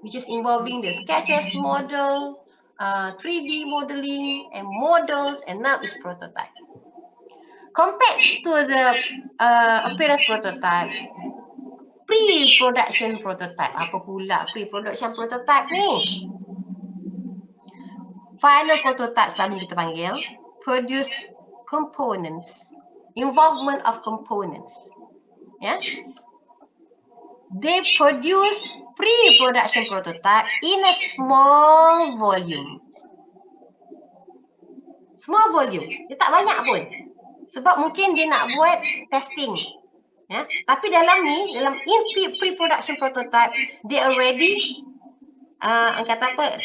which is involving the sketches, model, 3D modeling and models, and now is prototype. Compared to the appearance prototype, pre-production prototype. Apa pula pre-production prototype ni? Final prototype selalu kita panggil produce components, involvement of components. Yeah? They produce pre-production prototype in a small volume. Small volume. Dia tak banyak pun. Sebab mungkin dia nak buat testing. Ya? Tapi dalam pre-production prototype, they already kata apa?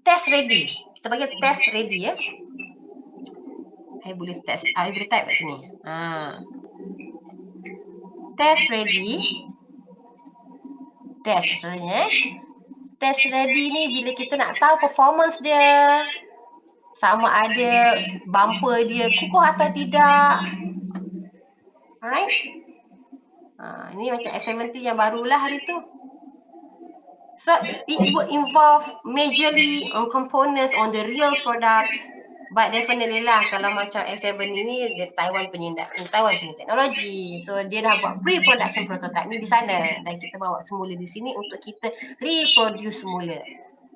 Test ready. Kita panggil test ready ya. Saya boleh test. I boleh type kat sini. Test ready. Test maksudnya. Test ready ni bila kita nak tahu performance dia, sama ada bumper dia kukuh atau tidak. Alright. Ini macam S70 yang barulah hari tu. So it would involve majorly on components on the real products. But definitely lah, kalau macam S7 ini dia Taiwan punya teknologi. So dia dah buat pre-production prototype ni di sana dan kita bawa semula di sini untuk kita reproduce semula.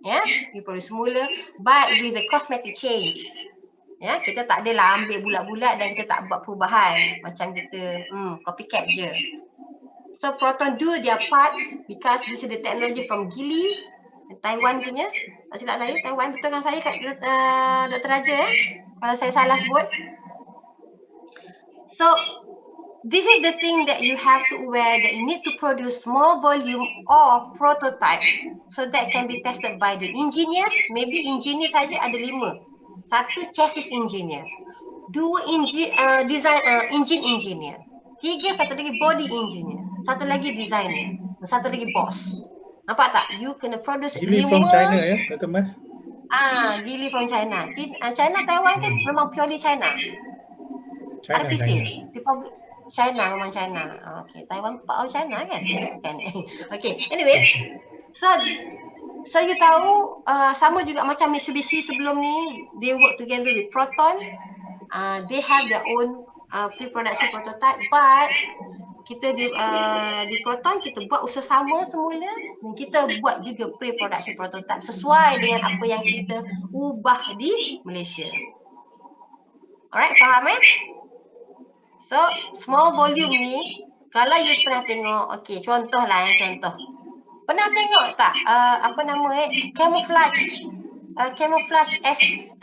Ya, reproduce semula but with the cosmetic change. Ya, kita tak adalah ambil bulat-bulat dan kita tak buat perubahan macam kita copycat je. So Proton do their parts because this is the technology from Geely, Taiwan punya. Tak silap saya, Taiwan, betul kan saya Dr. Raja kalau saya salah sebut. So this is the thing that you have to aware, that you need to produce small volume or prototype so that can be tested by the engineers. Maybe engineer saja ada 5. Satu chassis engineer, 2 engine engineer, 3 satu lagi body engineer, satu lagi designer, satu lagi boss. Nampak tak? You kena produce 5.
Geely from China ya, Dr. Mas?
Geely from China. China, Taiwan ke memang purely China? Artificial. China memang China. Okay, Taiwan part of China kan? Okay, anyway. So you tahu sama juga macam Mitsubishi sebelum ni, they work together with Proton. They have their own pre-production prototype, but kita di Proton kita buat usaha sama semula dan kita buat juga pre-production prototype sesuai dengan apa yang kita ubah di Malaysia. Alright, faham So small volume ni kalau you pernah tengok, okay, contoh. Pernah tengok tak apa nama camouflage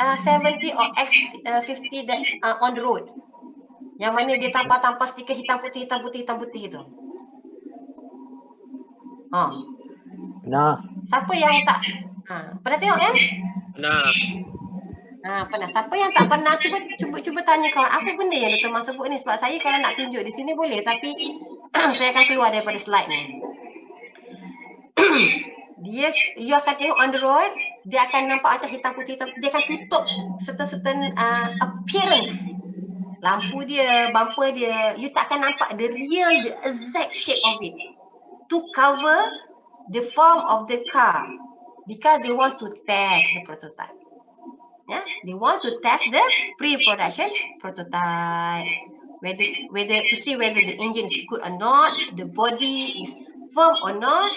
S70 or X50 that on the road, yang mana dia tampal stiker hitam putih itu.
Nah.
Siapa yang tak pernah tengok kan? Pernah. Siapa yang tak pernah, cuba tanya kawan, apa benda yang Dr. Mas sebut ni? Sebab saya kalau nak tunjuk di sini boleh, tapi saya akan keluar daripada slide ni. You akan tengok on the road, dia akan nampak macam hitam putih, dia akan tutup certain appearance. Lampu dia, bumper dia, you tak akan nampak the exact shape of it. To cover the form of the car, because they want to test the prototype. Yeah, they want to test the pre-production prototype. Whether to see whether the engine is good or not, the body is firm or not.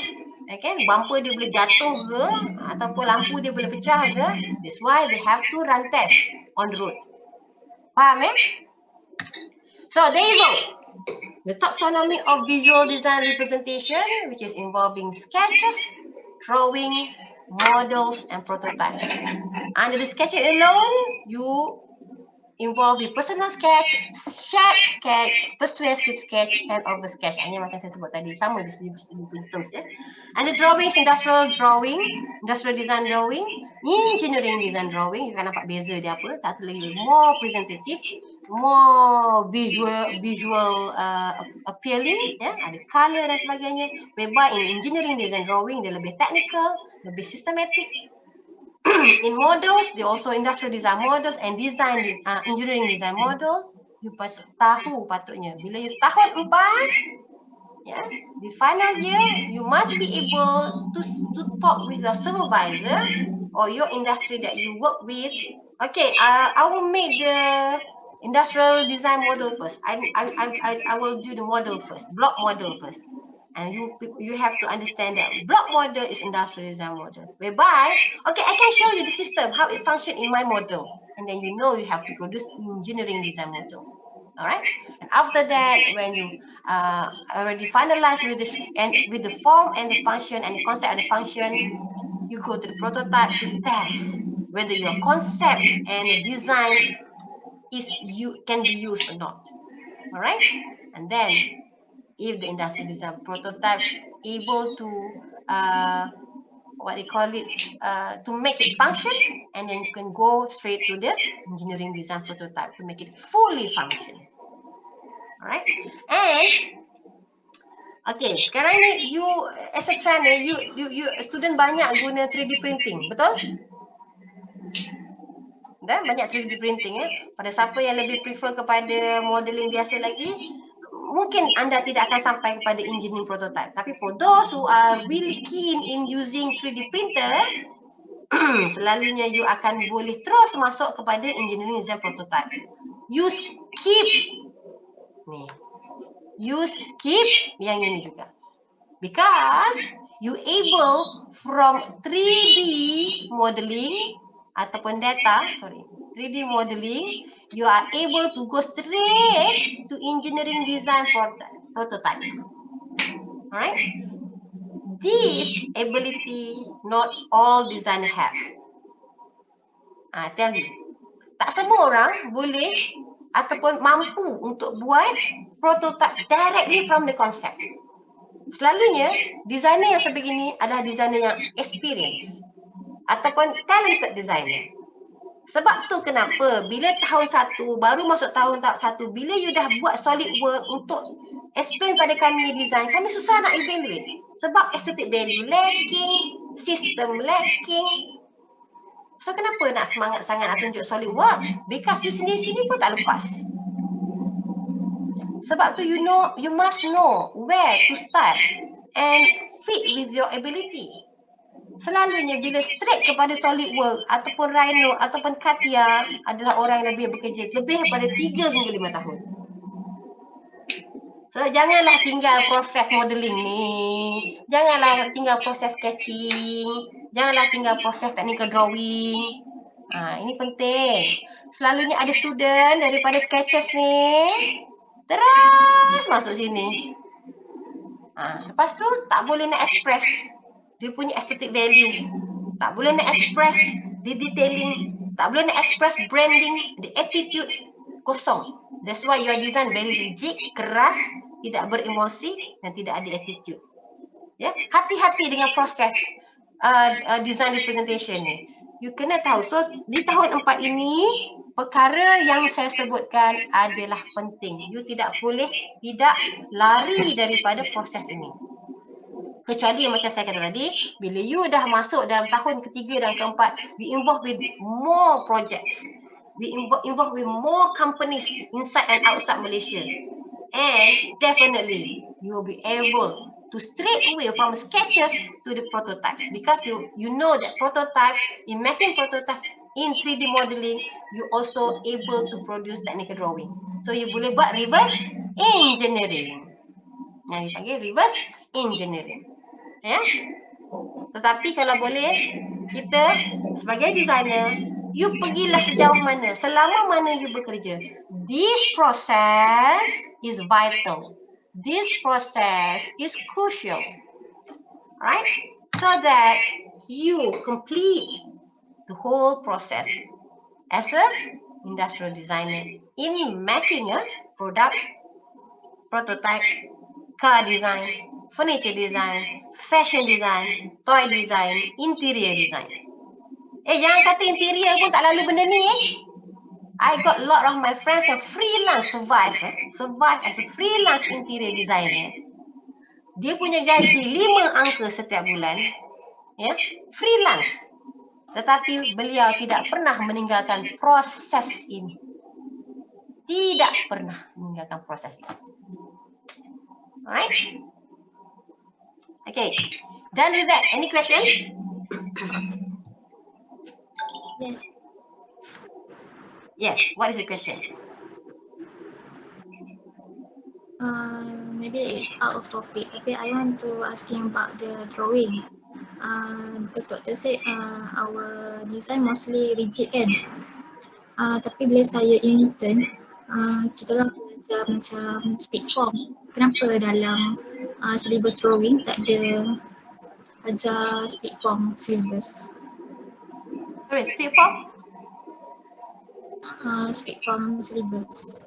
Okay, bumper dia boleh jatuh ke ataupun lampu dia boleh pecah ke. That's why they have to run test on the road. Faham So there you go. The taxonomy of visual design representation, which is involving sketches, drawings, models and prototypes. Under the sketches alone, you involve the personal sketch, shared sketch, persuasive sketch and over sketch. Ini macam saya sebut tadi, sama di terus ya. And the drawings, industrial drawing, industrial design drawing, engineering design drawing. You kan nampak beza dia apa. Satu lagi more presentative, more visual appealing ya, ada color dan sebagainya. Whereby in engineering design drawing dia lebih technical, lebih systematic. In models, they also industrial design models and design engineering design models. You tahu patutnya bila you tahun 4, yeah, the final year you must be able to talk with your supervisor or your industry that you work with. Okay, I will make the industrial design model first. I will do the model first, block model first. And you have to understand that block model is industrial design model. Whereby, okay, I can show you the system, how it functions in my model. And then you know you have to produce engineering design models. Alright? And after that, when you already finalize with the form and the function and the concept and the function, you go to the prototype to test whether your concept and the design can be used or not. Alright? And then if the industrial design prototype able to to make it function, and then you can go straight to the engineering design prototype to make it fully function. Alright, and okay, sekarang ni you as a trend you student banyak guna 3D printing, betul? Dan banyak 3D printing Pada siapa yang lebih prefer kepada modeling biasa lagi, mungkin anda tidak akan sampai kepada engineering prototype. Tapi for those who are really keen in using 3D printer, selalunya you akan boleh terus masuk kepada engineering design prototype. You skip ni. You skip yang ini juga. Because you able from 3D modeling ataupun 3D modeling, you are able to go straight to engineering design prototypes. Alright? This ability not all designer have. Tell you. Tak semua orang boleh ataupun mampu untuk buat prototype directly from the concept. Selalunya, designer yang sebegini adalah designer yang experience ataupun talented designer. Sebab tu kenapa bila tahun 1, baru masuk tahun 1, bila you dah buat solid work untuk explain pada kami design, kami susah nak evaluate. Sebab aesthetic value lacking, system lacking. So kenapa nak semangat sangat nak tunjuk solid work? Because you sendiri-sendiri pun tak lepas. Sebab tu you must know where to start and fit with your ability. Selalunya bila straight kepada solid work ataupun Rhino ataupun Katia adalah orang yang lebih bekerja lebih daripada 3 hingga 5 tahun. So janganlah tinggal proses modeling ni. Janganlah tinggal proses sketching. Janganlah tinggal proses technical drawing. Ini penting. Selalunya ada student daripada sketches ni terus masuk sini. Lepas tu tak boleh nak express dia punya aesthetic value. Tak boleh nak express the detailing. Tak boleh nak express branding, the attitude. Kosong. That's why your design very rigid, keras, tidak beremosi dan tidak ada attitude. Ya, hati-hati dengan proses design representation ni. You kena tahu. So di tahun 4 ini perkara yang saya sebutkan adalah penting. You tidak boleh tidak lari daripada proses ini. Kecuali macam saya kata tadi, bila you dah masuk dalam tahun ketiga dan keempat, we involved with more projects. We involved with more companies inside and outside Malaysia. And definitely, you will be able to straight away from sketches to the prototypes. Because you know that prototypes, in making prototypes in 3D modeling, you also able to produce technical drawing. So you boleh buat reverse engineering. Yang dipanggil reverse engineering. Ya. Tetapi kalau boleh, kita sebagai designer, you pergilah sejauh mana, selama mana you bekerja. This process is vital. This process is crucial. Right? So that you complete the whole process as a industrial designer in making a product, prototype, car design, furniture design, fashion design, toy design, interior design. Jangan kata interior pun tak lalu benda ni. I got a lot of my friends yang freelance survive as a freelance interior designer. Dia punya gaji 5 angka setiap bulan. Ya, freelance. Tetapi beliau tidak pernah meninggalkan proses ini. Tidak pernah meninggalkan proses ini. Alright? Okay, done with that. Any question?
Yes.
Yes, what is the question?
Maybe it's out of topic, tapi I want to asking about the drawing. Because doctor said our design mostly rigid kan. Tapi bila saya intern, kita orang belajar macam speed form. Kenapa dalam syllabus drawing tak ada ajar speed form syllabus?
Sorry, speed form?
Speed form syllabus.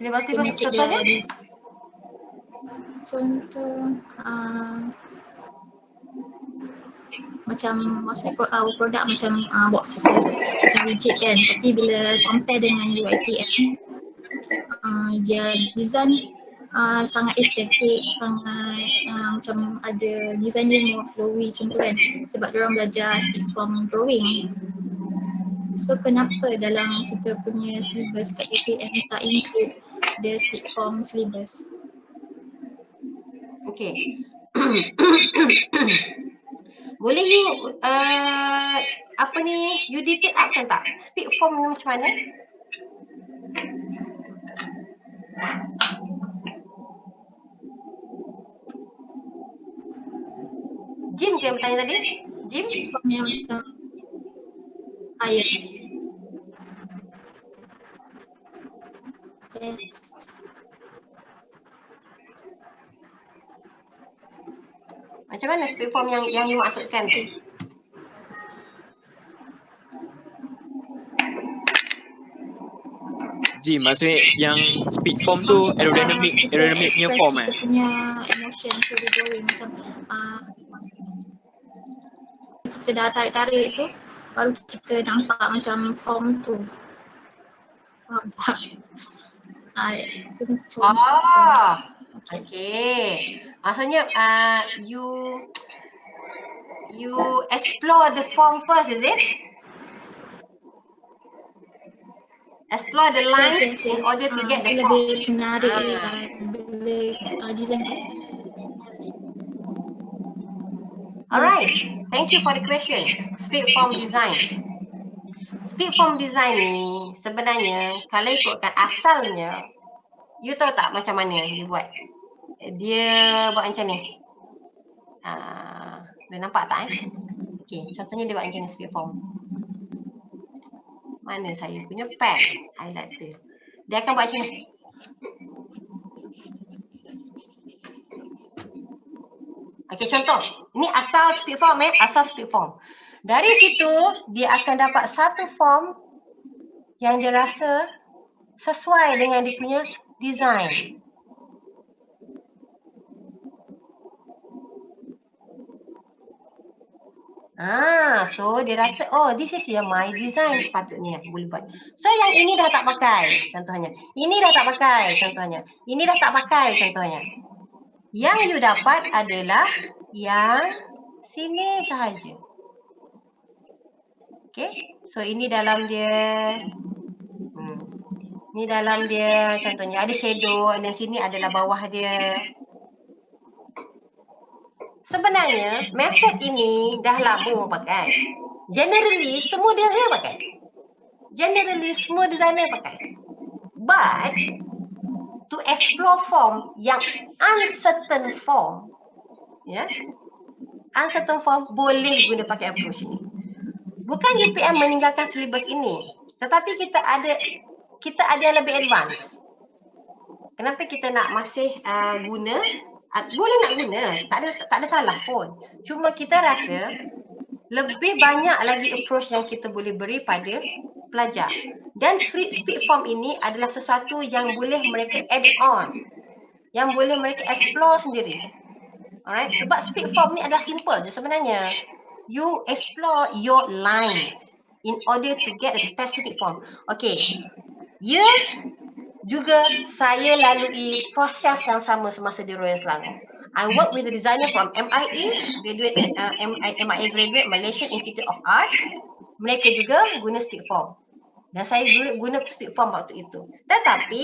Syllabus contohnya?
Contoh macam mostly our product macam boxes macam rigid kan, tapi bila compare dengan UiTM dia design sangat estetik, sangat macam ada design dia more flowy contoh kan, sebab diorang belajar speed form drawing. So kenapa dalam kita punya syllabus kat UiTM tak include the speed form syllabus.
Okay. Boleh you apa ni, you detail upkan tak? Speed form ni macam mana? Jim ke yang bertanya tadi? Jim?
Speed form yang macam yes. Yes.
Macam mana speed form yang you maksudkan tu?
Jim, maksudnya yang speed form tu aerodynamic punya form
Kita punya emotion through the drawing macam kita dah tarik-tarik tu baru kita nampak macam form tu. Faham tak?
Okay. Maksudnya you explore the form first, is it? Explore the line in order to get the form.
Lebih menarik bila design.
Alright, thank you for the question. Speed form design. Speed form design ni sebenarnya kalau ikutkan asalnya, you tahu tak macam mana dia buat? Dia buat macam ni. Dah nampak tak Okay, contohnya dia buat macam ni speed form. Mana saya punya pen highlighter. Dia akan buat macam ni. Okay, contoh. Ini asal speed form asal speed form. Dari situ, dia akan dapat satu form yang dia rasa sesuai dengan dia punya design. So dia rasa, oh this is my design sepatutnya aku boleh buat. So yang ini dah tak pakai contohnya. Ini dah tak pakai contohnya. Ini dah tak pakai contohnya. Yang you dapat adalah yang sini sahaja. Okay, so ini dalam dia ni dalam dia contohnya ada shadow dan sini adalah bawah dia. Sebenarnya method ini dah lama pakai. Generally semua designer pakai. Generally semua designer pakai. But to explore form yang uncertain form, uncertain form boleh guna pakai approach ni. Bukan UPM meninggalkan syllabus ini, tetapi kita ada yang lebih advance. Kenapa kita nak masih guna? Boleh nak guna, tak ada salah pun. Cuma kita rasa lebih banyak lagi approach yang kita boleh beri pada pelajar. Dan speed form ini adalah sesuatu yang boleh mereka add on, yang boleh mereka explore sendiri. Alright, sebab speed form ni adalah simple je sebenarnya. You explore your lines in order to get a specific form. Okay, juga saya lalui proses yang sama semasa di Royal Selangor. I work with the designer from MIA graduate Malaysian Institute of Art. Mereka juga guna speed form. Dan saya guna speed form waktu itu. Tetapi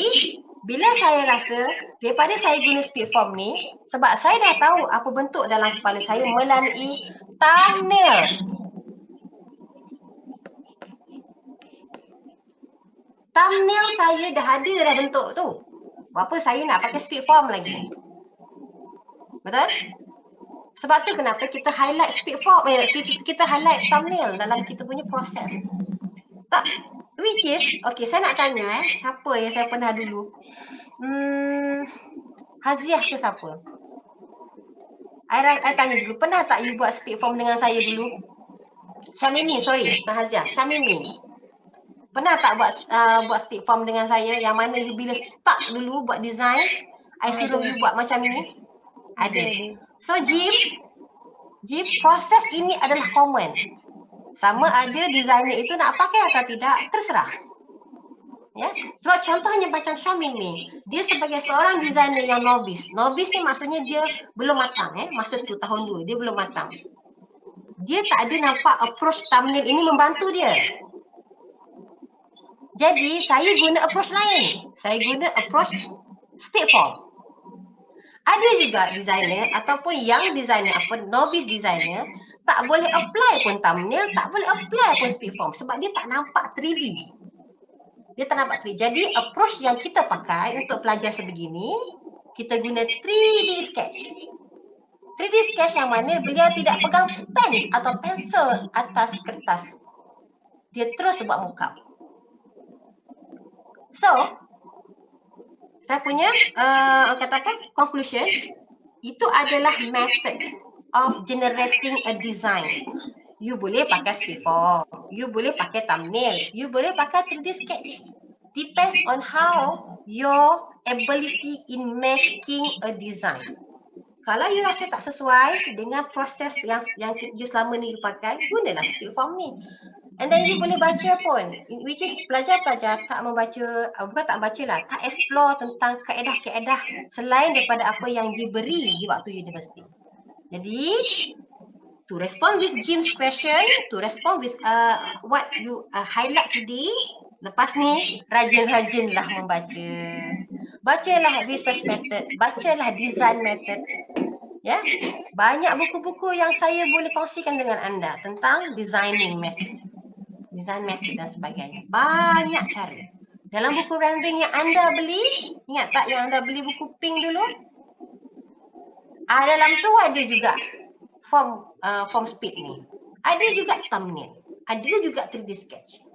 bila saya rasa daripada saya guna speed form ni, sebab saya dah tahu apa bentuk dalam kepala saya melalui thumbnail. Thumbnail saya dah ada dah bentuk tu. Apa saya nak pakai speed form lagi? Betul? Sebab tu kenapa kita highlight speed form, kita highlight thumbnail dalam kita punya proses. Tak, which is, okay, saya nak tanya siapa yang saya pernah dulu? Haziah ke siapa? I tanya dulu, pernah tak you buat speed form dengan saya dulu? Syamimi, sorry, bukan Haziah, Syamimi. Pernah tak buat speed form dengan saya yang mana you bila start dulu buat design, I suruh you buat macam ni? Ada. So Jim, proses ini adalah common. Sama ada designer itu nak pakai atau tidak, terserah. Ya, sebab contohnya macam Syamimi, dia sebagai seorang designer yang novice. Novice ni maksudnya dia belum matang, masa tu tahun 2 dia belum matang. Dia tak ada nampak approach thumbnail ini membantu dia. Jadi saya guna approach lain. Saya guna approach speed form. Ada juga designer ataupun young designer, novice designer, tak boleh apply pun thumbnail, tak boleh apply pun speed form sebab dia tak nampak 3D. Dia tak nampak 3D. Jadi approach yang kita pakai untuk pelajar sebegini, kita guna 3D sketch. 3D sketch yang mana beliau tidak pegang pen atau pensel atas kertas. Dia terus buat mockup. So, saya punya conclusion, itu adalah method of generating a design. You boleh pakai speed form, you boleh pakai thumbnail, you boleh pakai 3D sketch. Depends on how your ability in making a design. Kalau you rasa tak sesuai dengan proses yang you selama ni you pakai, gunalah speed form ni. And then you boleh baca pun, which is pelajar-pelajar tak membaca, bukan tak baca lah, tak explore tentang kaedah-kaedah selain daripada apa yang diberi di waktu universiti. Jadi, to respond with Jim's question, to respond with what you highlight today, lepas ni rajin-rajinlah membaca. Bacalah research method, bacalah design method. Ya, banyak buku-buku yang saya boleh kongsikan dengan anda tentang designing method. Design method dan sebagainya. Banyak cara. Dalam buku rendering yang anda beli, ingat tak yang anda beli buku pink dulu? Dalam tu ada juga form speed ni. Ada juga thumbnail. Ada juga 3D sketch.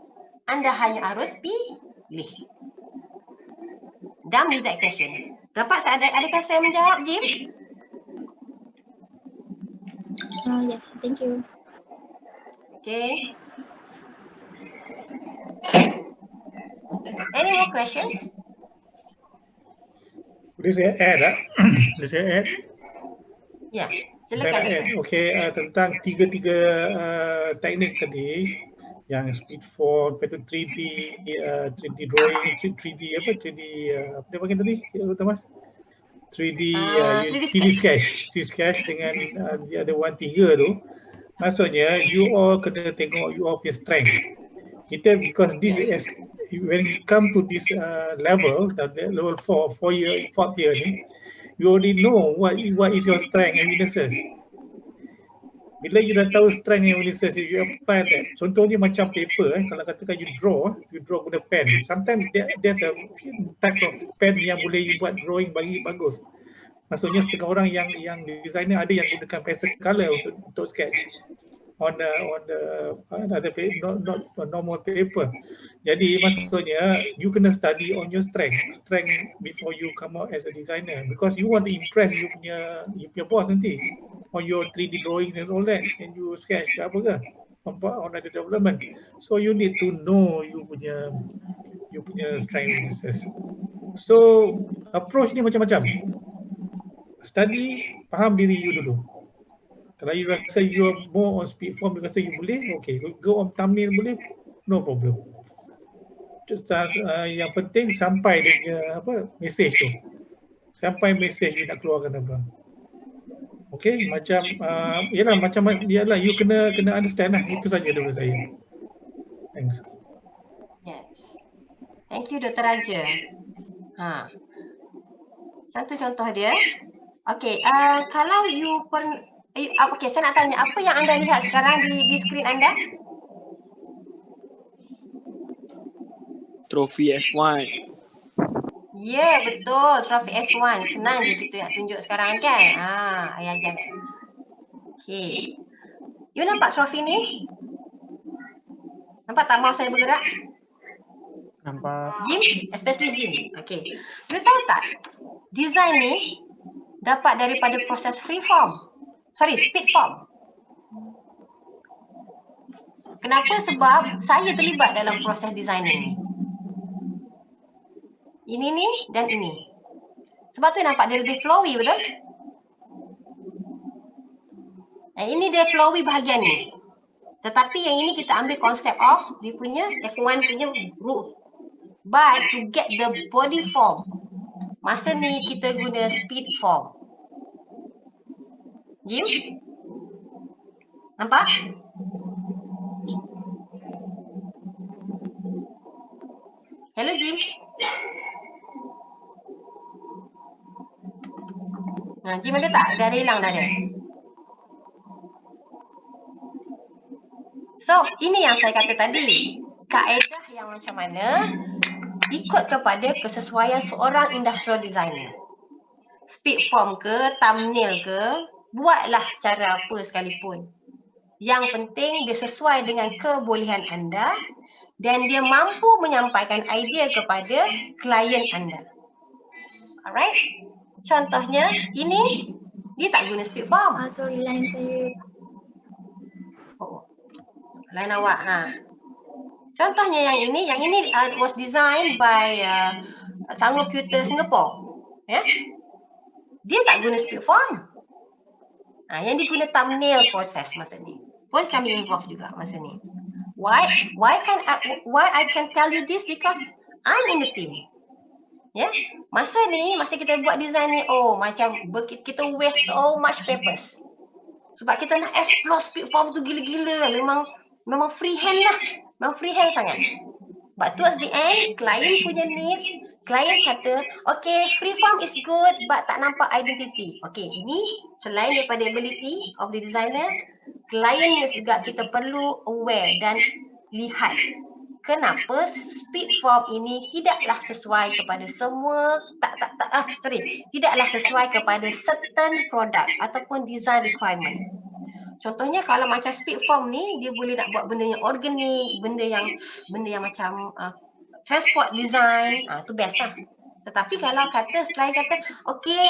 Anda hanya harus pilih. Done with that question. Dapat adakah saya menjawab, Jim?
Yes, thank you.
Okay. Any more questions?
Boleh saya add tak? Boleh saya add?
Ya,
Saya
silakan.
nak add. Okey, tentang tiga teknik tadi, yang speed form, pattern 3D, 3D drawing, 3D apa? 3D apa dia panggil tadi? Thomas? 3D sketch dengan ada 1-3 tu. Maksudnya you all kena tengok you all punya strength. Kita because this when we come to this level level 4th year ni, you already know what is your strength and weaknesses. Bila you dah tahu strength and weaknesses, you apply that. Contohnya macam paper, kalau katakan you draw guna pen. Sometimes there's a type of pen yang boleh you buat drawing bagi bagus. Maksudnya setengah orang yang designer ada yang gunakan pencil color untuk sketch on the other paper, not normal paper. Jadi maksudnya you kena study on your strength before you come out as a designer, because you want to impress you punya boss nanti on your 3D drawing and all that, and you sketch apa ke on the development. So you need to know you punya strength weaknesses. So approach ni macam-macam. Study, faham diri you dulu. Kalau you rasa you are more on speed form, you rasa you boleh, okay, go on thumbnail boleh, no problem. Just, yang penting sampai dia punya message tu. Sampai message you nak keluarkan apa. Okay, macam yalah you kena understand lah. Itu saja daripada saya. Thanks.
Yes. Thank you Dr. Raja. Satu contoh dia. Okay, kalau you okay, saya nak tanya, apa yang anda lihat sekarang di skrin anda?
Trofi S1.
Ya, betul. Trofi S1. Senang je kita nak tunjuk sekarang kan? Ayah ajar. Okay. You nampak trofi ni? Nampak tak mouse saya bergerak?
Nampak.
Jim? Especially Jim. Okay. You tahu tak? Design ni dapat daripada proses speed form. Kenapa? Sebab saya terlibat dalam proses designing ni. Ini ni dan ini. Sebab tu nampak dia lebih flowy, betul? Ini dia flowy bahagian ni. Tetapi yang ini kita ambil konsep of dia punya F1 punya roof. But to get the body form, masa ni kita guna speed form. Jim? Nampak? Hello Jim. Jim ada tak? Dah hilang dah dia. So, ini yang saya kata tadi. Kaedah yang macam mana ikut kepada kesesuaian seorang industrial designer. Speed form ke, thumbnail ke, buatlah cara apa sekalipun. Yang penting dia sesuai dengan kebolehan anda dan dia mampu menyampaikan idea kepada klien anda. Alright? Contohnya ini, dia tak guna speed form.
Sorry, line saya.
Oh, line awak. Contohnya yang ini was designed by Sangoputer Singapore. Ya? Dia tak guna speed form. Yang diguna thumbnail proses masa ni. Pun kami involve juga masa ni. Why I can tell you this because I'm in the team. Ya, masa kita buat design ni, macam kita waste so much papers. Sebab kita nak explore speed form tu gila-gila. Memang freehand lah. Memang freehand sangat. But towards the end, klien punya needs, klien kata, okay, free form is good but tak nampak identity. Okay, ini selain daripada ability of the designer, klien juga kita perlu aware dan lihat kenapa speed form ini tidaklah sesuai kepada semua, tidaklah sesuai kepada certain product ataupun design requirement. Contohnya kalau macam speed form ni, dia boleh nak buat benda yang organik, benda yang macam transport design, tu best lah. Tetapi kalau klien kata, okay,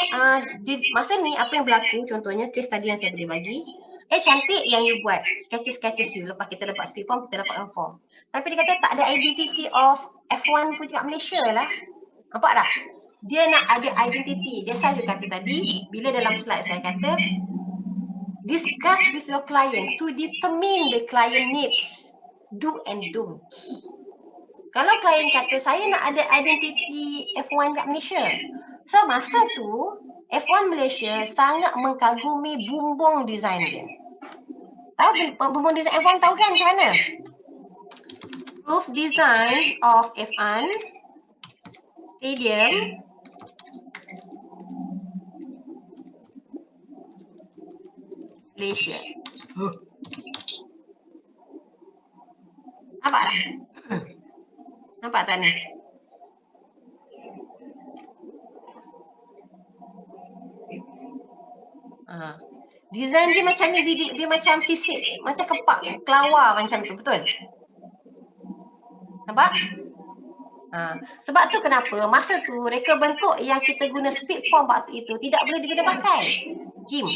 masa ni apa yang berlaku, contohnya case tadi yang saya boleh bagi, cantik yang you buat, sketches you, lepas kita dapat speed form, kita dapat form. Tapi dia kata tak ada identity of F1 pun kat Malaysia lah. Nampak tak? Dia nak ada identity. Dia saya kata tadi, bila dalam slide saya kata, discuss with your client to determine the client needs, do and don't. Kalau klien kata saya nak ada identity F1 kat Malaysia, so masa tu F1 Malaysia sangat mengagumi bumbung design dia. Tahu bumbung design F1 tahu kan macam mana? Roof design of F1 stadium Malaysia. Nampak tak? Nampak tak ni? Design dia macam ni, dia macam sisik, macam kepak kelawar macam tu, betul? Nampak? Sebab tu kenapa masa tu reka bentuk yang kita guna speed form waktu itu tidak boleh diguna pakai. Jim.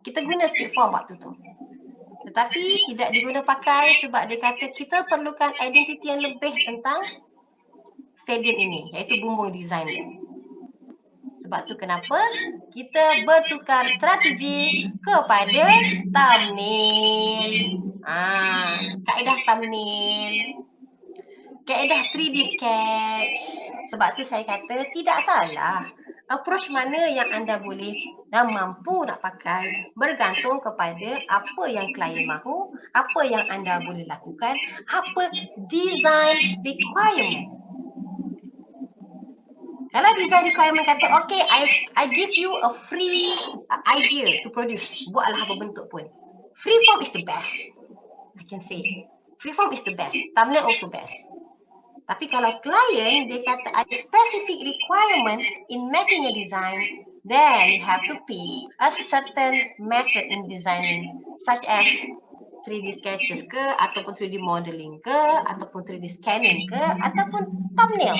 Kita guna speed form waktu tu. Tetapi tidak diguna pakai sebab dia kata kita perlukan identiti yang lebih tentang stadium ini, iaitu bumbung design dia. Sebab tu kenapa kita bertukar strategi kepada thumbnail. Kaedah thumbnail. Kaedah 3D sketch. Sebab tu saya kata tidak salah. Approach mana yang anda boleh dan mampu nak pakai bergantung kepada apa yang klien mahu, apa yang anda boleh lakukan, apa design requirement. Kalau design requirement kata, okay, I give you a free idea to produce. Buatlah apa bentuk pun. Free form is the best. I can say. Free form is the best. Thumbnail also best. Tapi kalau klien dia kata ada specific requirement in making a design, then you have to pick a certain method in designing, such as 3D sketches ke, ataupun 3D modeling ke, ataupun 3D scanning ke, ataupun thumbnail.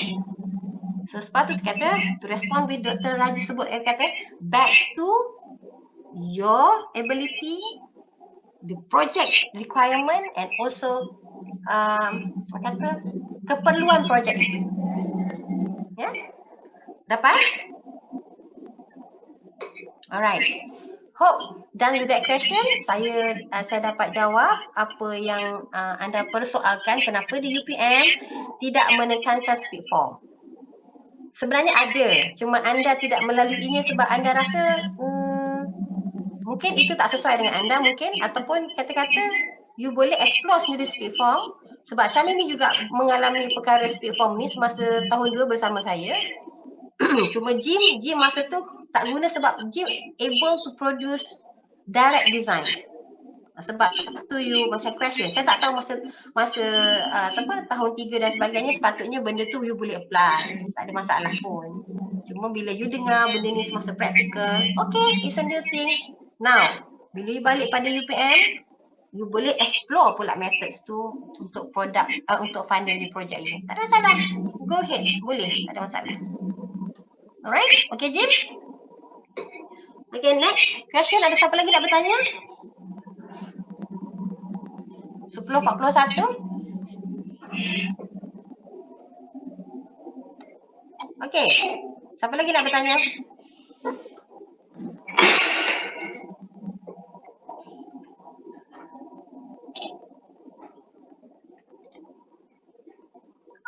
So sepatutnya kata, to respond with Dr. Raji sebut, dia kata back to your ability, the project requirement and also kata keperluan projek itu. Ya? Dapat? Alright. Hope done with that question. Saya dapat jawab apa yang anda persoalkan kenapa di UPM tidak menekankan speed form. Sebenarnya ada, cuma anda tidak melaluinya sebab anda rasa mungkin itu tak sesuai dengan anda mungkin, ataupun kata-kata you boleh explore sendiri speed form Sebab Syamil ni juga mengalami perkara speed form ni semasa tahun 2 bersama saya. Cuma Jim masa tu tak guna sebab Jim able to produce direct design. Sebab tu you macam question. Saya tak tahu masa tahun 3 dan sebagainya, sepatutnya benda tu you boleh apply. Tak ada masalah pun. Cuma bila you dengar benda ni semasa practical, okay, it's a new thing. Now, bila you balik pada UPM, you boleh explore pula methods tu untuk produk, untuk final year project you. Tak ada masalah. Go ahead. Boleh. Tak ada masalah. Alright? Okay, Jim? Okay, next question. Ada siapa lagi nak bertanya? 10:41. Okay. Siapa lagi nak bertanya?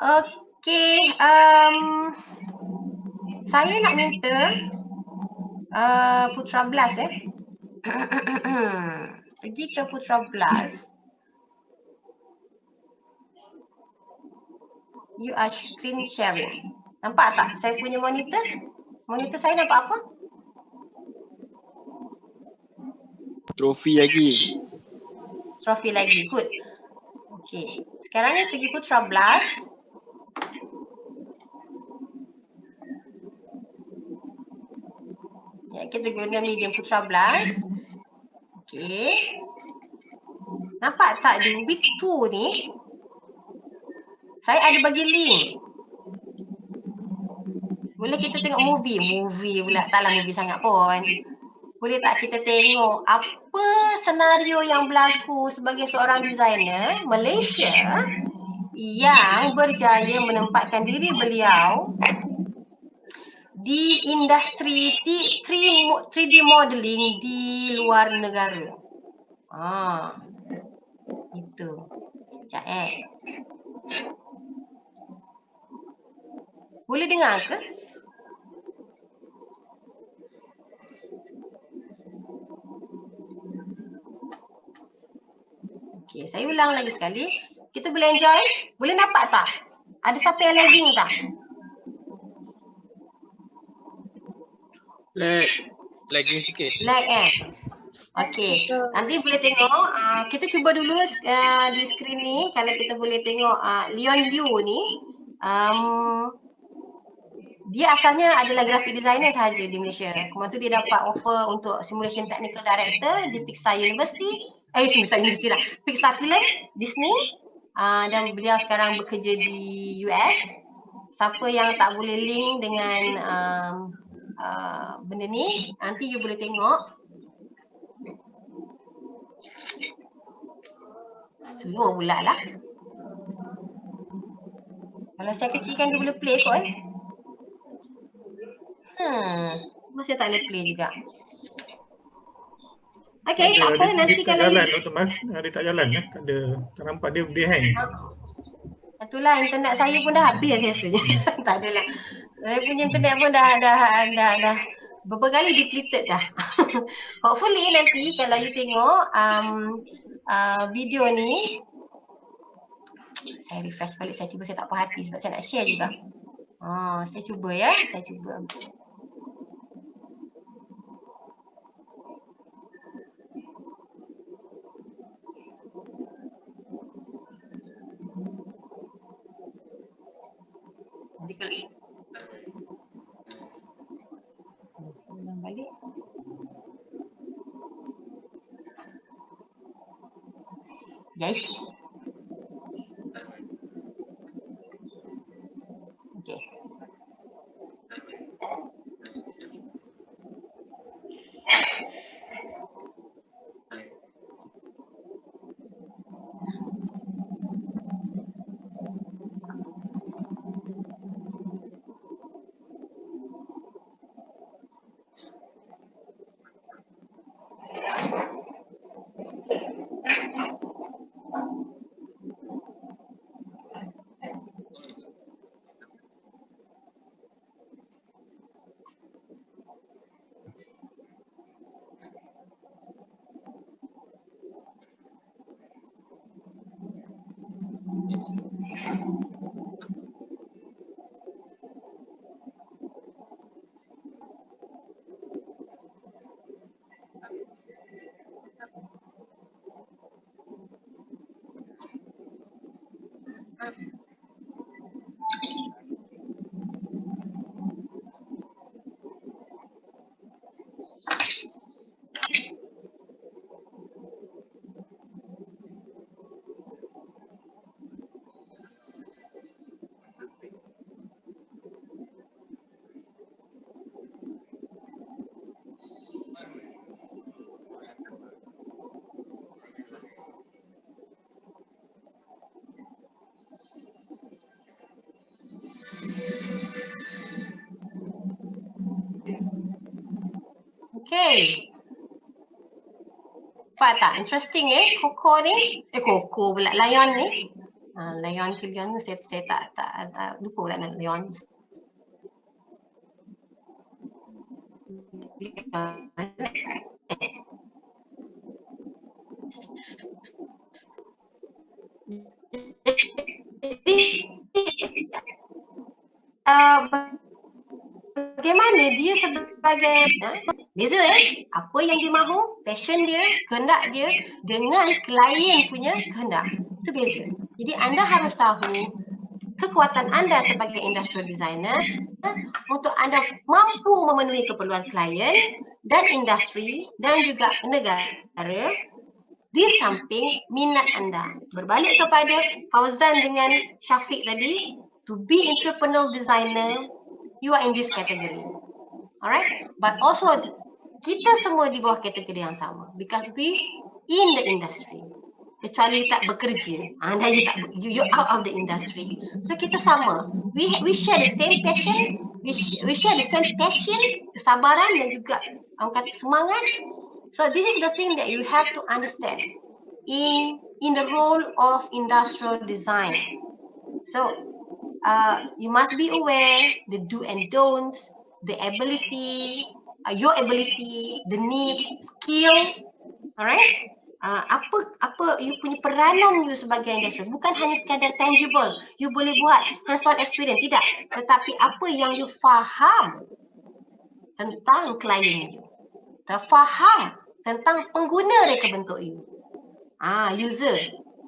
Okay, saya nak minta Putra Blast pergi ke Putra Blast. You are screen sharing. Nampak tak saya punya monitor? Monitor saya nampak apa?
Trofi lagi.
Trofi lagi, good. Okay, sekarang ni pergi Putra Blast. Ya, kita guna medium Putra Blast. Okay. Nampak tak di week 2 ni? Saya ada bagi link. Boleh kita tengok movie. Movie pula, taklah movie sangat pun. Boleh tak kita tengok apa senario yang berlaku sebagai seorang designer Malaysia yang berjaya menempatkan diri beliau di industri 3D modeling di luar negara. Itu. Sekejap Boleh dengar ke? Okay, saya ulang lagi sekali. Kita boleh enjoy? Boleh nampak tak? Ada siapa yang lagging tak?
Lagging sikit.
Lag Okay, nanti boleh tengok. Kita cuba dulu di skrin ni. Kalau kita boleh tengok Leon Liu ni. Dia asalnya adalah graphic designer sahaja di Malaysia. Kemudian tu dia dapat offer untuk simulation technical director di Pixar University. Pixar University lah. Pixar Film, Disney. Dan beliau sekarang bekerja di US. Siapa yang tak boleh link dengan benda ni, nanti you boleh tengok. Slow pula lah. Kalau saya kecilkan dia boleh play kot. Masih tak boleh play juga. Okay, tak apa. Nanti
dia tak
kalau
jalan, Dr. Mas. Dia tak jalan. Tak ada. Tak nampak dia hang.
Itulah internet saya pun dah habis rasanya. Tak adalah. Saya punya internet pun dah beberapa kali depleted dah. Hopefully nanti kalau you tengok video ni, saya refresh balik, saya cuba, saya tak puas hati sebab saya nak share juga. Saya cuba ya, saya cuba. Nanti kalau ulang balik. Yes. Okay. Okay. Nampak tak? Interesting Koko ni. Koko pula. Lion ni. Lion ke Lion ni saya tak lupa pula nak Lion. Bagaimana dia sebagai beza apa yang dia mahu, passion dia, kehendak dia dengan klien punya kehendak. Itu beza. Jadi anda harus tahu kekuatan anda sebagai industrial designer untuk anda mampu memenuhi keperluan klien dan industri dan juga negara di samping minat anda. Berbalik kepada Fauzan dengan Syafiq tadi, to be entrepreneurial designer, you are in this category. Alright? But also, kita semua di bawah kategori yang sama. Because we in the industry. Kecuali you tak bekerja. You're out of the industry. So, kita sama. We share the same passion. We share the same passion, kesabaran dan juga orang kata semangat. So, this is the thing that you have to understand in the role of industrial design. So, you must be aware the do and don'ts, the ability, your ability, the need, skill, alright? Apa you punya peranan you sebagai industri, bukan hanya sekadar tangible, you boleh buat hands-on experience, tidak. Tetapi apa yang you faham tentang klien you, faham tentang pengguna reka bentuk you.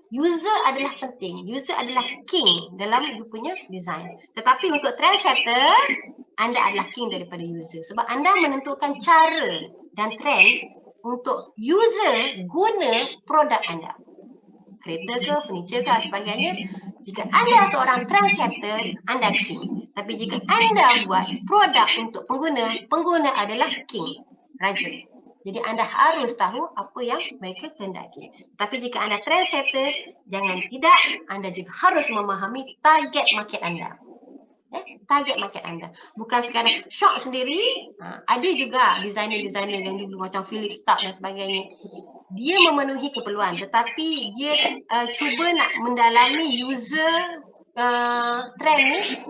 User adalah penting. User adalah king dalam you punya design. Tetapi untuk trendsetter, anda adalah king daripada user. Sebab anda menentukan cara dan trend untuk user guna produk anda. Kereta ke, furniture ke, sebagainya. Jika anda seorang trendsetter, anda king. Tapi jika anda buat produk untuk pengguna, pengguna adalah king, raja. Jadi anda harus tahu apa yang mereka kehendaki. Tapi jika anda trendsetter, jangan tidak, anda juga harus memahami target market anda. Target market anda. Bukan sekadar shop sendiri. Ada juga designer-designer yang dulu macam Philip Stark dan sebagainya. Dia memenuhi keperluan tetapi dia cuba nak mendalami user trend ni.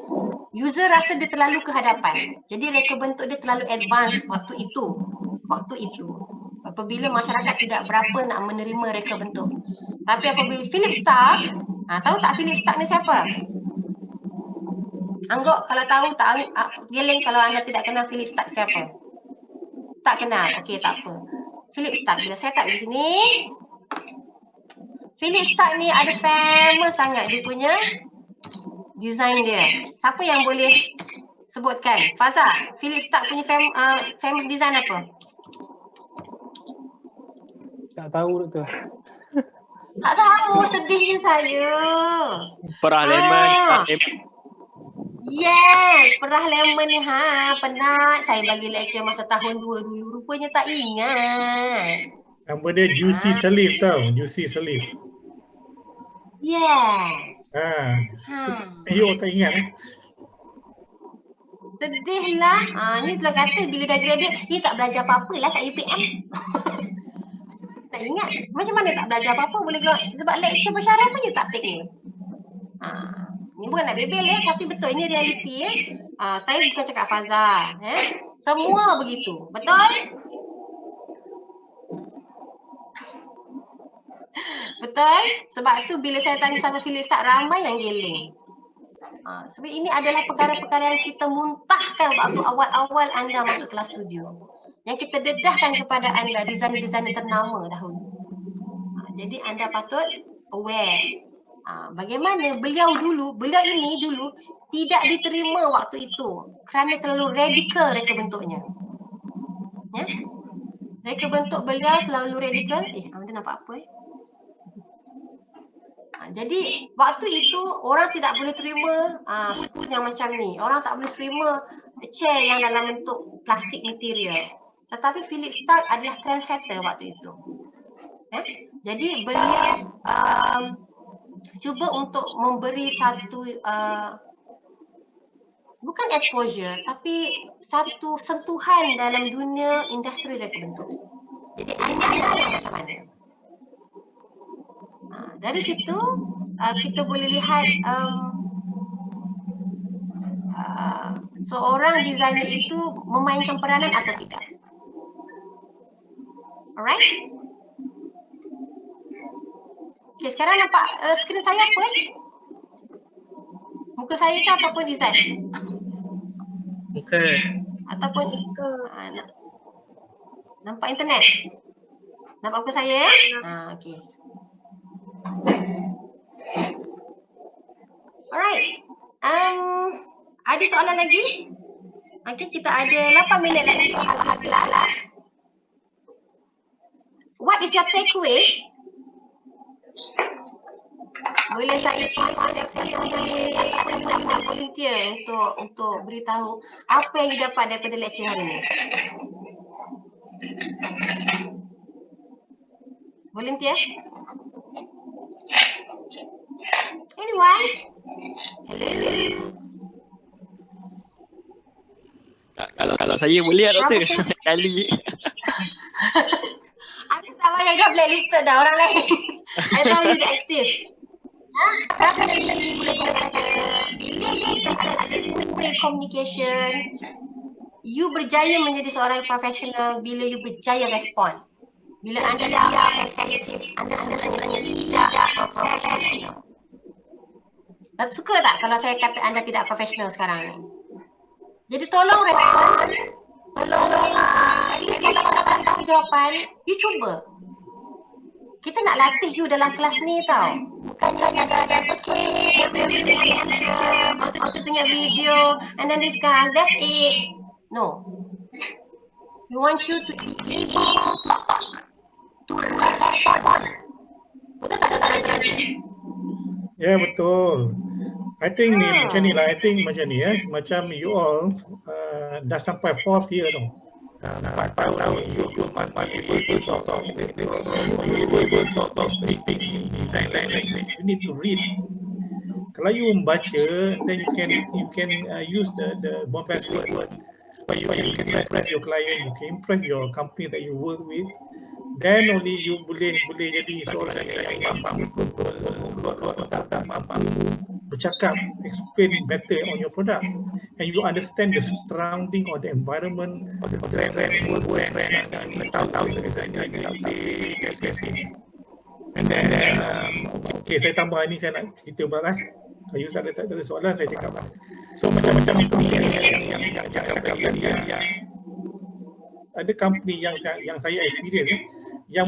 User rasa dia terlalu ke hadapan. Jadi reka bentuk dia terlalu advance waktu itu. Apabila masyarakat tidak berapa nak menerima reka bentuk. Tapi apabila Philip Stark, tahu tak Philip Stark ni siapa? Anggap kalau tahu tak, geleng kalau anda tidak kenal Philip Stark siapa? Tak kenal, okey tak apa. Philip Stark, bila saya tak di sini, Philip Stark ni ada famous sangat dia punya design dia. Siapa yang boleh sebutkan? Faza, Philip Stark punya famous design apa?
Tak tahu tu.
Tak tahu, sedihnya saya.
Perah lemon.
Yes, perah lemon ni penat. Saya bagi lecture masa tahun 2 dulu. Rupanya tak ingat.
Nama dia Juicy Salif tau, Juicy Salif.
Yes.
You tak ingat
Sedihlah. Ni telah kata bila dah graduate, dia tak belajar apa-apa lah kat UPM. Tak ingat. Macam mana tak belajar apa-apa boleh keluar. Sebab lecture bersyarat pun dia tak take ni. Ni bukan nak bebel tapi betul. Ini realiti saya bukan cakap Faza. Semua begitu. Betul? Betul? Sebab tu bila saya tanya sama Philip Start, ramai yang geling. Sebab ini adalah perkara-perkara yang kita muntahkan waktu awal-awal anda masuk kelas studio. Yang kita dedahkan kepada anda designer-designer ternama dahulu. Jadi anda patut aware. Bagaimana beliau ini dulu tidak diterima waktu itu kerana terlalu radikal reka bentuknya. Ya? Reka bentuk beliau terlalu radikal. Anda nampak apa? Jadi waktu itu orang tidak boleh terima suku yang macam ni. Orang tak boleh terima chair yang dalam bentuk plastik material. Tetapi Philip Stark adalah trendsetter waktu itu. Jadi beliau cuba untuk memberi satu bukan exposure tapi satu sentuhan dalam dunia industri reka bentuk. Jadi anda yang macam mana? Dari situ kita boleh lihat seorang designer itu memainkan peranan atau tidak. Alright? Okay, sekarang nampak skrin saya apa? Muka saya ke ataupun design?
Muka.
Ataupun nampak internet? Nampak muka saya? Okay. Alright. Ada soalan lagi? Okay, kita ada 8 minit lagi. What is your takeaway? Boleh saya volunteer untuk beritahu apa yang didapat daripada lecture hari ini? Volunteer? Anyone? Hello?
Kalau saya boleh doktor. Kali.
Aku tak payah dah blacklisted dah orang lain. I tahu you dah aktif. Berapa lagi bila ada two-way communication, you berjaya menjadi seorang profesional bila you berjaya respon. Bila anda tidak agresif, anda sebenarnya tidak profesional. Suka tak kalau saya kata anda tidak profesional sekarang ni? Jadi tolong respon, tolong kalau dapat tahu jawapan, you cuba. Kita nak latih you dalam kelas ni tau. Bukannya ada fikir, auto tengok video and then discuss, that's it. No. We want you to be able to talk, to respond. Betul tak tadi?
Ya, betul. I think ni macam ni lah. I think macam ni macam you all dah sampai 4th year tu. Nampak tahu you must be able to talk, you able to talk, speaking, design. You need to read. Kalau you membaca, then you can use the more best word. But you can impress your client, you can impress your company that you work with. Then only you boleh jadi seorang yang mampu bercakap, explain better on your product, and you understand the surrounding or the environment or the brand tahu and then okay, saya tambah ini, saya nak cerita pula lah. Kalau tak ada soalan saya cakap lah. So macam-macam company yang ada company yang saya experience yang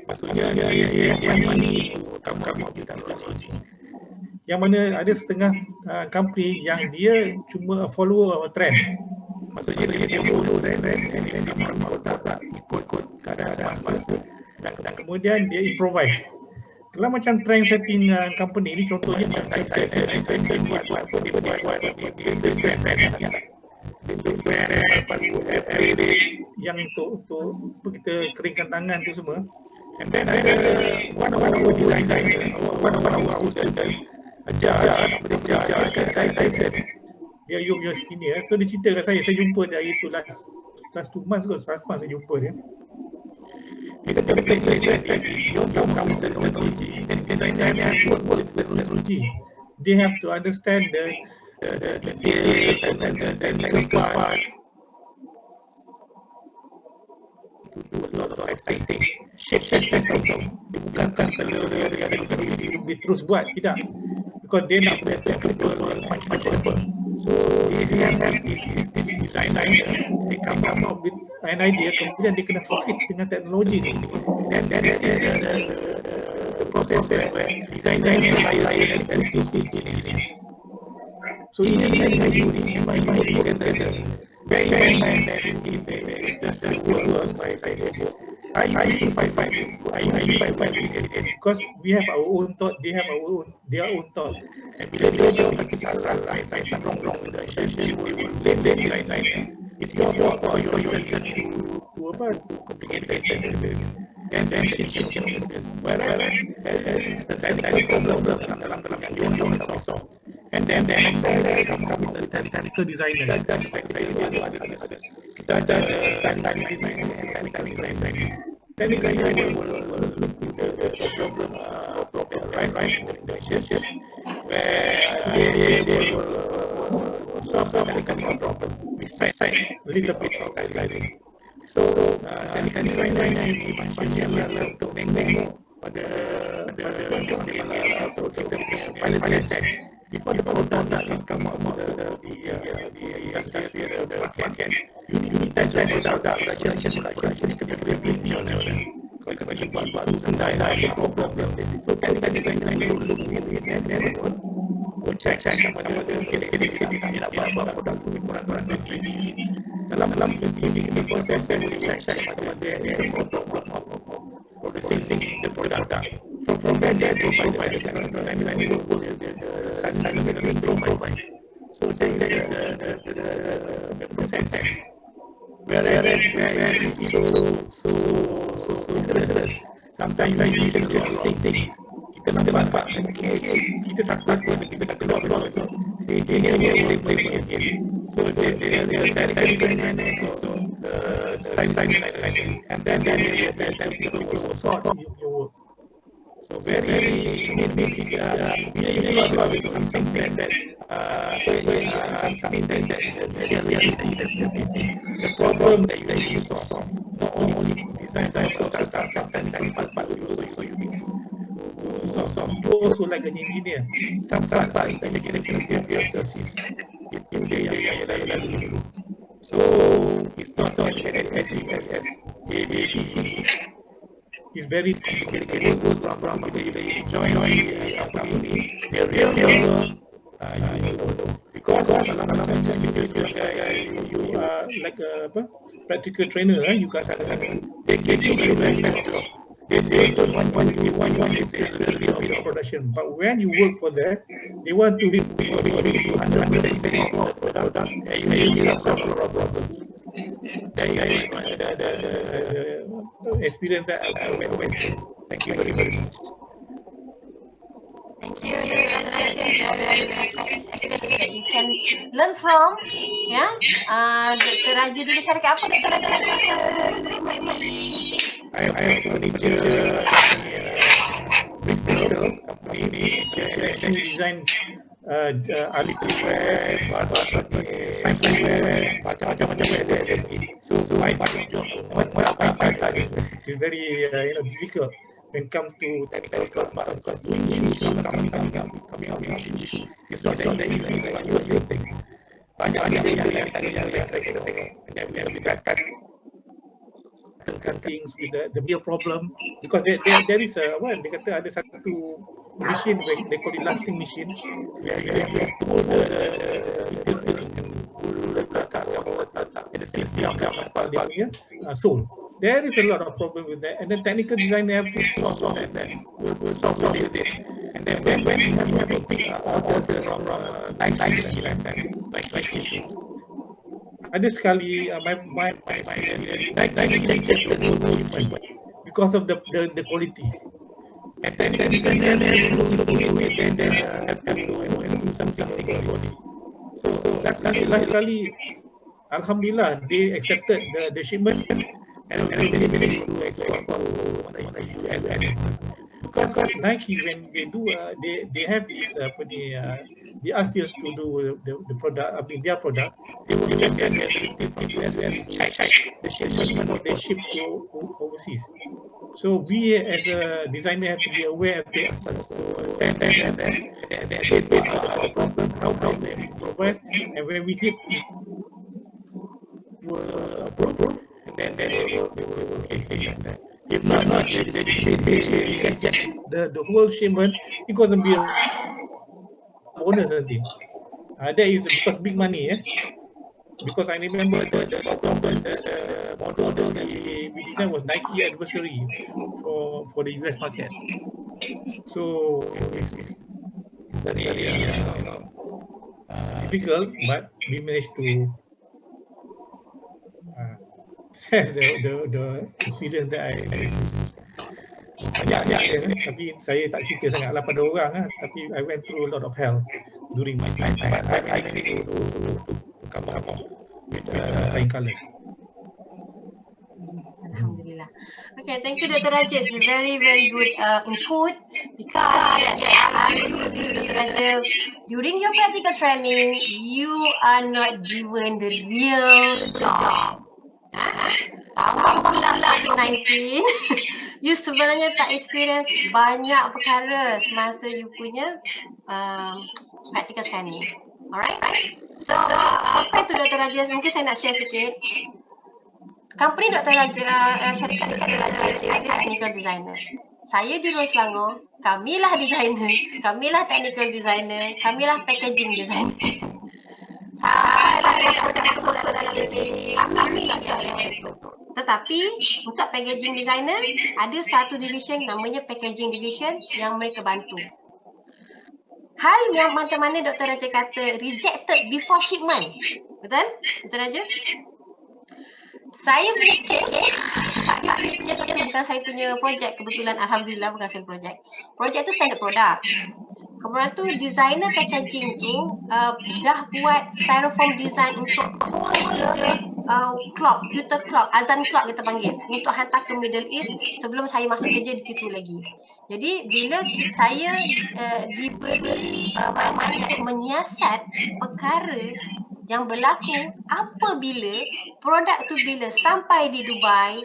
maksudnya yang money kamu teknologi. Yang mana ada setengah company yang dia cuma follow trend. Maksudnya dia follow trend dan dia tak ikut keadaan masa dan kemudian dia improvise. Kalau macam trend setting company ni, contohnya macam saya buat yang untuk kita keringkan tangan tu semua. And then ada one of our designer, one of our students ajar saya dia your senior. So dia cerita kat saya jumpa dia hari tu last 2 months kot, last month saya jumpa dia. Dia kata kamu teknologi dan designer buat teknologi. They have to understand the technical part to do a lot of testing. shape testing. Bukan kalau dia terus buat, tidak. Because they nak better much better. So they have this design, they come up with an idea, kemudian dia kena fit dengan teknologi ni. And then the process where design and lain and so ini you can very just work by because we have our own thought, they have their own thought. And bila dia kata salah, wrong with the design, it's your to apa to complicated and then whereas the problem dalam yang you want to solve. And then come with the technical designer. Kita ada standard design and technical design. Technical design will look at the problem, right, relationship, where they will solve the technical problem. We cite a little bit of guideline. So technical design ini macam untuk tengok pada pilot test. Before the product that come out of the market, you need test production capability on that. Kalau buat sendai ada problem. So technical you look at that. Go check apa kira-kira nak buat produk tu kurang dalam ini proses yang check apa dia problem for the same the product. From there they provide the timeline will work provide. So the process where so interested. Sometimes you can do things. Kita nak dapat kita tak keluar. So they and then people sort your work. So very something that the problem that you solve, not only design but you also like an engineer. Sometimes they get assist. So it's not as easy as ABC. It's very complicated. From they join the real because you are like a practical trainer. You got they give you very best job. They don't want is production, but when you work for that, they want to be 100% without experience that. Thank you very much.
Thank you. That you can learn from, yeah. Dr. Raja dulu syarikat apa Dr. Raja?
I have furniture company actually design so I job. What is very difficult when it comes to technical because doing coming out it's not that easy like you think. Banyak yang saya kira tengok dan things with the real problem because there is a dia kata ada satu machine they call it lasting machine where you have to pull the soul. There is a lot of problem with that, and then technical design have to solve that. Then we'll solve it. And then when you have a big order from like issue. Ada sekali my because of the quality. And then look and do something about it. So last kali, alhamdulillah, they accepted the shipment and they do export for the US. Because Nike, when they do, they have this they ask us to do the product. I mean their product. They will check the shipment they ship to overseas. So we as a designer have to be aware of the how they progress, and when we did approve, then they will okay. If not, the whole shipment, it going to be a bonus nanti. That is because big money, because I remember the model that we designed was Nike anniversary for the US market. So it's very difficult, but we managed to test the experience that I banyak tapi saya tak cerita sangatlah pada orang tapi I went through a lot of hell during my time. I managed to come up with flying colours.
Alhamdulillah. Okay, thank you Dr. Raja. It's very good input because Dr. Raja, during your practical training, you are not given the real job. Tahun 2019, you sebenarnya tak experience banyak perkara semasa you punya practical training. Alright? So, apa itu Dr. Raja? Mungkin saya nak share sikit. Company Dr. Raja, syarikat Dr. Raja ada technical designer. Saya di Rolls Selangor, kamilah designer, kamilah technical designer, kamilah packaging designer. Saya masuk dalam packaging, kami yang betul. Tetapi untuk packaging designer ada satu division namanya packaging division yang mereka bantu. Hal yang macam mana Dr. Raja kata rejected before shipment. Betul? Dr. Raja? Saya punya bukan saya punya projek, kebetulan alhamdulillah bukan saya projek. Projek tu standard product. Kemudian tu designer packaging tu dah buat styrofoam design untuk clock, computer clock, azan clock kita panggil, untuk hantar ke Middle East sebelum saya masuk kerja di situ lagi. Jadi bila saya diberi mandat menyiasat perkara yang berlaku apabila produk tu bila sampai di Dubai,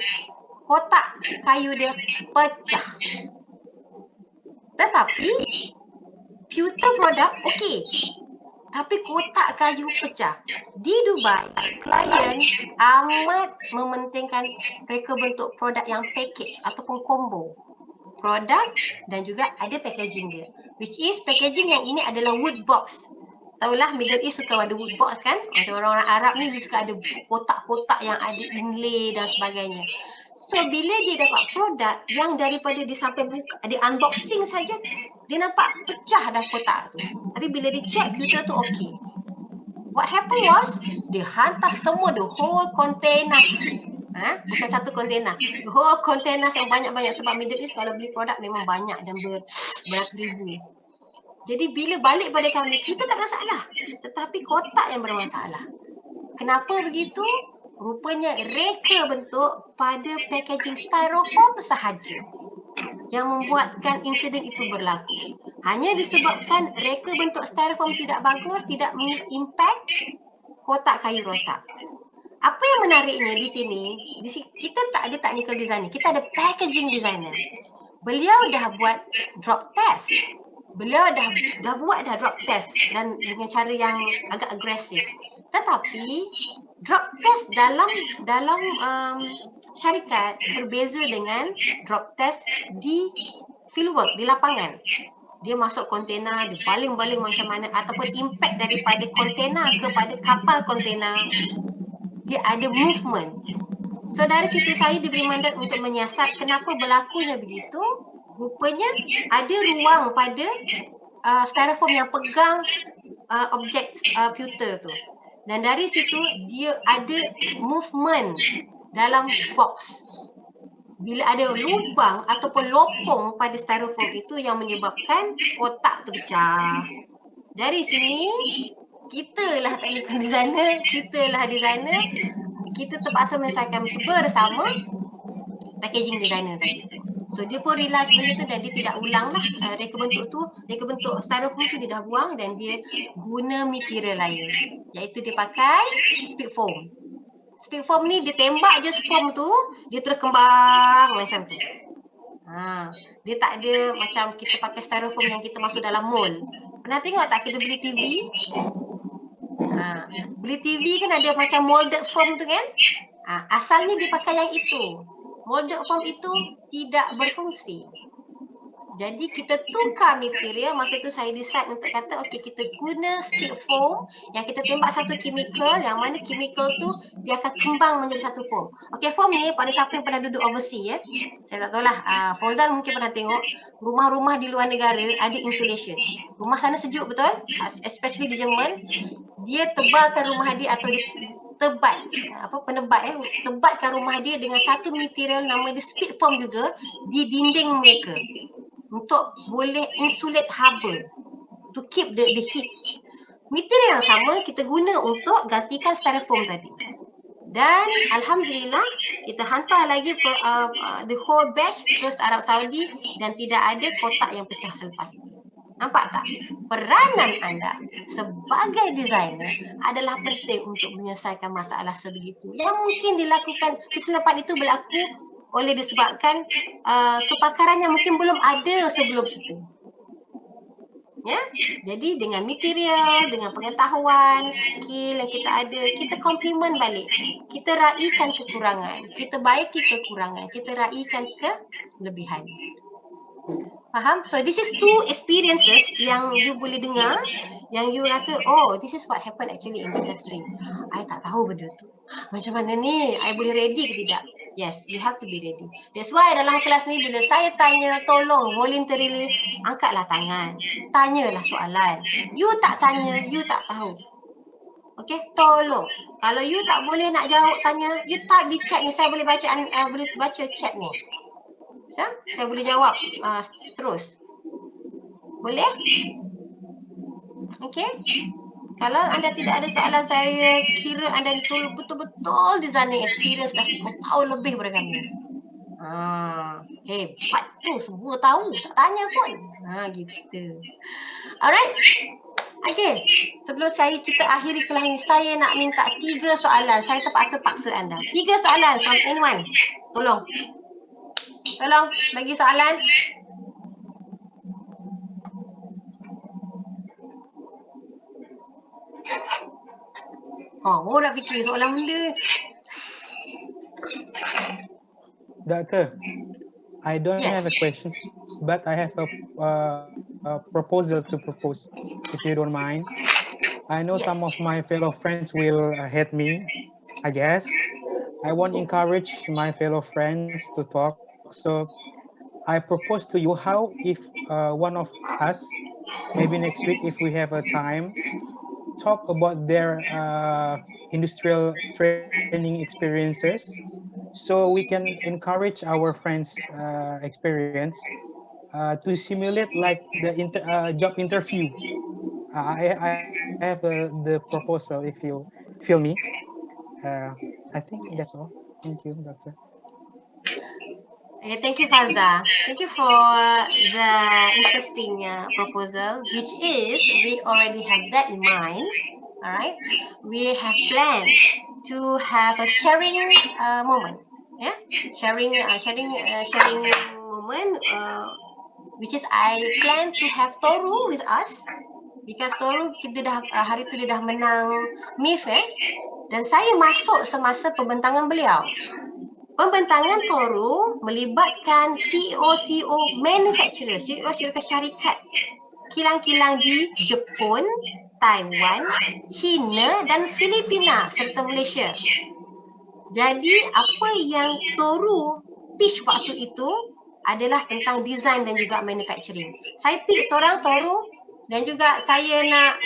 kotak kayu dia pecah. Tetapi pewter produk okey. Tapi kotak kayu pecah. Di Dubai, klien amat mementingkan reka bentuk produk yang package ataupun combo. Produk dan juga ada packaging dia. Which is packaging yang ini adalah wood box. Tahulah Middle East suka ada wood box kan? Macam orang-orang Arab ni dia suka ada kotak-kotak yang ada inlay dan sebagainya. So bila dia dapat produk yang daripada dia sampai buka, dia unboxing saja, dia nampak pecah dah kotak tu. Tapi bila dia check filter tu okey. What happened was, dia hantar semua the whole containers. Bukan satu container. The whole containers yang banyak-banyak sebab Middle East kalau beli produk memang banyak dan beratus ribu. Jadi bila balik pada kami, kita tak masalah. Tetapi kotak yang bermasalah. Kenapa begitu? Rupanya reka bentuk pada packaging styrofoam sahaja yang membuatkan insiden itu berlaku. Hanya disebabkan reka bentuk styrofoam tidak bagus, tidak mengimpact kotak kayu rosak. Apa yang menariknya di sini, kita tak ada technical designer, kita ada packaging designer. Beliau dah buat drop test. Beliau dah buat drop test dan dengan cara yang agak agresif. Tetapi drop test dalam syarikat berbeza dengan drop test di fieldwork, di lapangan. Dia masuk kontena, dia baling-baling macam mana ataupun impact daripada kontena kepada kapal kontena. Dia ada movement. So dari situ saya diberi mandat untuk menyiasat kenapa berlakunya begitu. Rupanya ada ruang pada styrofoam yang pegang objek pewter tu. Dan dari situ dia ada movement dalam box. Bila ada lubang ataupun lopong pada styrofoam itu yang menyebabkan kotak tu pecah. Dari sini kita lah technical designer, kita lah designer, kita terpaksa menyelesaikan bersama packaging designer tadi. So dia pun realize benda tu dan dia tidak ulang lah reka bentuk styrofoam tu dia dah buang dan dia guna material lain. Iaitu dia pakai speed foam. Speed foam ni dia tembak je foam tu, dia terus kembang macam tu. Dia tak ada macam kita pakai styrofoam yang kita masuk dalam mold. Pernah tengok tak kita beli TV? Beli TV kan ada macam molded foam tu kan? Asalnya dia pakai yang itu. Molded foam itu tidak berfungsi. Jadi kita tukar material. Masa tu saya decide untuk kata okey, kita guna stick foam yang kita tembak satu chemical, yang mana chemical tu dia akan kembang menjadi satu foam. Okey, foam ni pada siapa yang pernah duduk overseas saya tak tahulah, Fauzan mungkin pernah tengok rumah-rumah di luar negara ada insulation. Rumah sana sejuk betul, especially di Jerman. Dia tebalkan rumah dia atau dia tebatkan rumah dia dengan satu material nama dia speed foam juga di dinding mereka untuk boleh insulate haba to keep the heat. Material yang sama kita guna untuk gantikan styrofoam tadi. Dan Alhamdulillah kita hantar lagi the whole batch ke Arab Saudi dan tidak ada kotak yang pecah selepas itu. Nampak tak? Peranan anda sebagai designer adalah penting untuk menyelesaikan masalah sebegitu. Yang mungkin dilakukan kesilapan itu berlaku oleh disebabkan kepakaran yang mungkin belum ada sebelum itu. Ya, jadi dengan material, dengan pengetahuan, skill yang kita ada, kita komplement balik. Kita raikan kekurangan, kita baiki kekurangan, kita raikan kelebihan. Faham? So this is two experiences yang you boleh dengar, yang you rasa, oh, this is what happened actually in the industry. I tak tahu benda tu. Macam mana ni? I boleh ready ke tidak? Yes, you have to be ready. That's why dalam kelas ni bila saya tanya, tolong voluntarily angkatlah tangan. Tanyalah soalan. You tak tanya, you tak tahu. Okay, tolong. Kalau you tak boleh nak jawab tanya, you type di chat ni. Saya boleh baca chat ni. Saya boleh jawab terus. Boleh? Okay? Kalau anda tidak ada soalan, saya kira anda betul-betul designing experience dah 10 tahun lebih daripada kami. Hebat tu, semua tahu. Tak tanya pun. Gitu. Alright? Okay. Sebelum kita akhiri kelas ni, saya nak minta 3 soalan. Saya terpaksa paksa anda. 3 soalan from anyone. Tolong. Tolong bagi soalan. Nak fikir soalan benda.
Doctor, I don't have a question, but I have a proposal to propose, if you don't mind. I know some of my fellow friends will hate me, I guess. I won't encourage my fellow friends to talk. So I propose to you, how if one of us, maybe next week if we have a time, talk about their industrial training experiences, so we can encourage our friends' experience to simulate like the job interview. I have the proposal, if you feel me. I think that's all. Thank you, Doctor.
Okay, thank you, Fazda. Thank you for the interesting proposal, which is we already have that in mind. All right, we have planned to have a sharing moment. Yeah, sharing moment, which is I plan to have Toru with us, because Toru kita dah hari tu dia dah menang MIF dan saya masuk semasa pembentangan beliau. Pembentangan Toru melibatkan CEO manufacturer, CEO syarikat kilang-kilang di Jepun, Taiwan, China dan Filipina serta Malaysia. Jadi apa yang Toru pitch waktu itu adalah tentang design dan juga manufacturing. Saya pitch seorang Toru dan juga saya nak,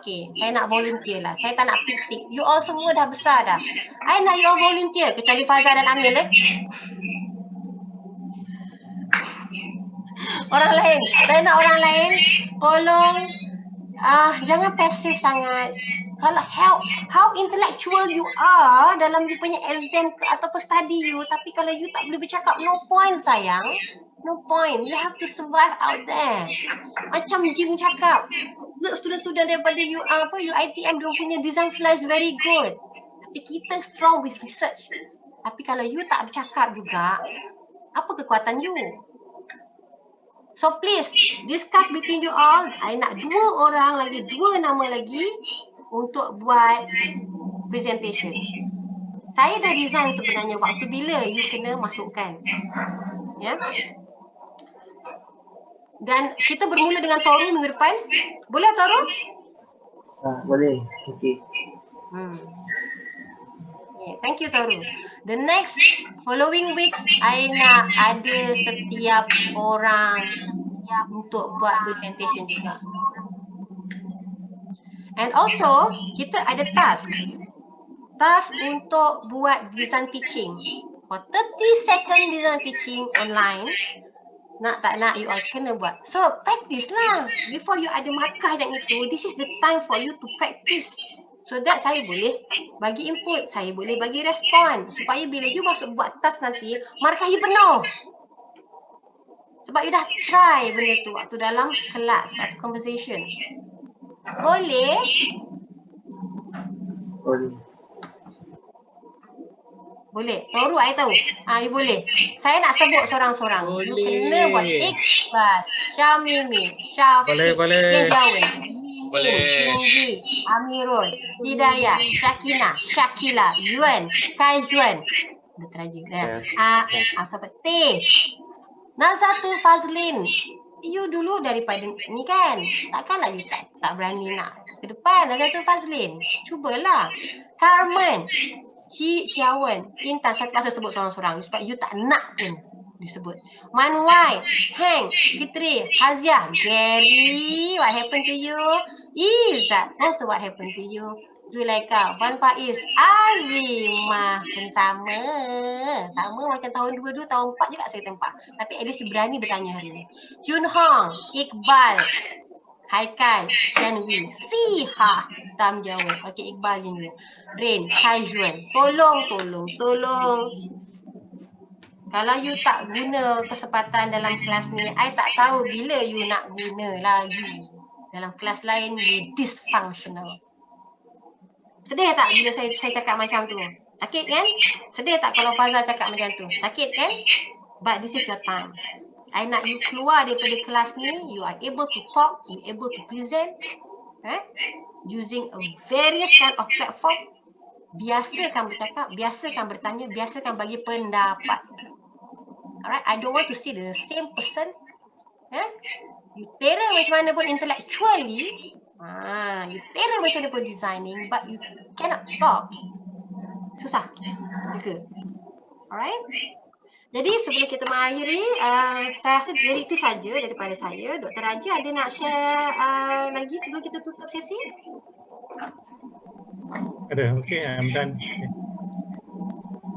saya nak volunteer lah. Saya tak nak pick. You all semua dah besar dah. I nak you all volunteer, kecuali Fazal dan Amil Orang lain. Saya nak orang lain, tolong jangan pasif sangat. Kalau how intellectual you are dalam you punya exam ke ataupun study you, tapi kalau you tak boleh bercakap, no point sayang. No point. You have to survive out there. Macam Jim cakap, student-student daripada UiTM dia punya design flow is very good. Tapi kita strong with research. Tapi kalau you tak bercakap juga, apa kekuatan you? So please discuss between you all. I nak 2 orang lagi, 2 nama lagi untuk buat presentation. Saya dah resign sebenarnya waktu bila you kena masukkan. Ya. Dan kita bermula dengan Toru minggu depan. Boleh Toru?
Boleh. Okey.
Okay, thank you Toru. The next following weeks, I nak ada setiap orang untuk buat presentation juga. And also, kita ada task. Task untuk buat design pitching. For 30 second design pitching online, nak tak nak you all kena buat. So, practice lah. Before you ada markah yang itu, this is the time for you to practice. So that saya boleh bagi input, saya boleh bagi respon. Supaya bila you masuk buat task nanti, markah you penuh. Sebab you dah try benda tu waktu dalam kelas atau conversation. Boleh?
Boleh.
Boleh. Toru I tahu. You boleh. Saya nak sebut seorang-seorang. You kena buat Iqbal, Syamimi, Syafiq, Jawan, Tinggi, Amirul, Hidayah, Syakina, Syakila, Yuan, Kaijuan. Berteraja. Seperti Nazatul Fazlin. You dulu daripada ni kan. Takkanlah you tak berani nak ke depan Nazatul Fazlin. Cubalah. Carmen, Ciawan, Intan. Saya terpaksa sebut seorang-seorang sebab you tak nak pun disebut. Manwai, Heng, Fitri, Hazia, Gary, what happened to you? Izzat, also what happened to you? Zulaika, Wan Faiz, Azimah pun sama. Sama macam tahun 22, tahun 4 juga saya tempat. Tapi at least you berani bertanya hari ni. Jun Hong, Iqbal, Haikal, Shanwi, Siha, Tam Jawa. Okey, Iqbal ni. Rain, Haijuan. Tolong. Kalau you tak guna kesempatan dalam kelas ni, I tak tahu bila you nak guna lagi. Dalam kelas lain, you dysfunctional. Sedih tak bila saya cakap macam tu? Sakit kan? Sedih tak kalau Fazal cakap macam tu? Sakit kan? But this is your time. I nak you keluar daripada kelas ni, you are able to talk, you able to present, using a various kind of platform. Biasakan bercakap, biasakan bertanya, biasakan bagi pendapat. Alright, I don't want to see the same person. You terror macam mana pun intellectually, you terror macam mana pun designing, but you cannot talk. Susah juga. Alright. Jadi sebelum kita mengakhiri, saya rasa dari itu saja daripada saya. Dr. Raja ada nak share lagi sebelum kita tutup sesi?
Ada, okay, I'm done.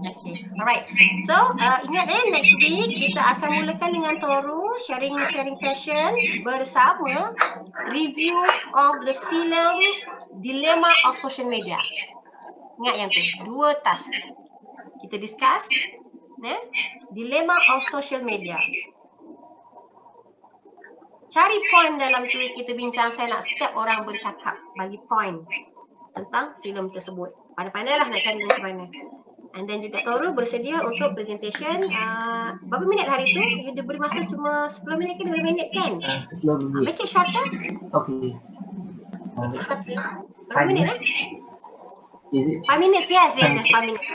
Okay, alright. So, ingat next week kita akan mulakan dengan Toru sharing session bersama review of the film Dilemma of Social Media. Ingat yang tu, 2 task. Kita discuss Dilemma of Social Media. Cari point dalam tu, kita bincang. Saya nak setiap orang bercakap, bagi point tentang filem tersebut. Pandai-pandailah nak cari macam mana. And then juga Toru bersedia untuk presentation. Berapa minit hari tu? Dia beri masa cuma 10 minit ke 2 minit kan?
10 minit.
Make it shorter.
Okay.
Make it shorter. Berapa minit
Is it?
5 minutes, yes, 5 minutes.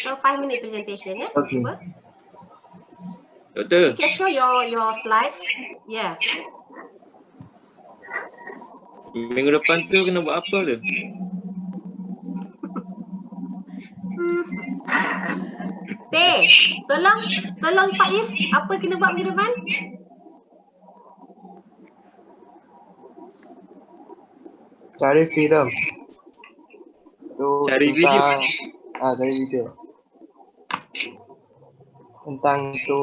So 5 minute presentation ya.
Okay.
Cuba.
Doktor.
You can show your slides. Yeah.
Minggu depan tu kena buat apa tu?
Tolong Faiz, apa kena buat minggu depan?
Cari filem.
Cari video.
Cari video. Tentang tu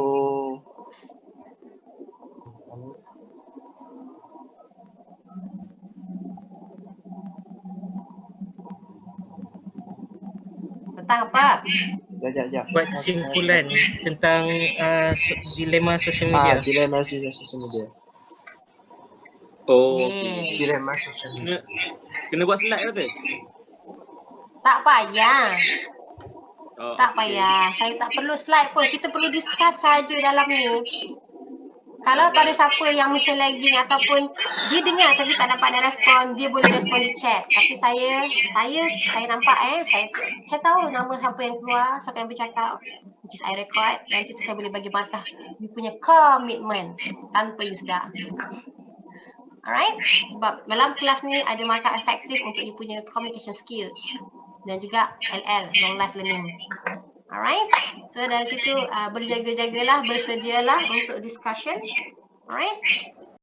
Tentang apa?
Sekejap.
Buat kesimpulan tentang dilema sosial media.
Dilema sosial media.
Oh, okay.
Dilema sosial media.
Kena buat slide ke tu?
Tak payah. Tak payah. Saya tak perlu slide pun. Kita perlu discuss saja dalam ni. Kalau pada siapa yang mesti lagging ataupun dia dengar tapi tak dapat nak respon, dia boleh respon di chat. Tapi saya nampak saya tahu nama siapa yang keluar, siapa yang bercakap, which is I record. Dari situ saya boleh bagi markah you punya komitmen tanpa you sedar. Alright? Sebab dalam kelas ni ada markah efektif untuk you punya communication skill dan juga LL, long life learning. Alright? So dari situ berjaga-jagalah, bersedialah untuk discussion. Alright?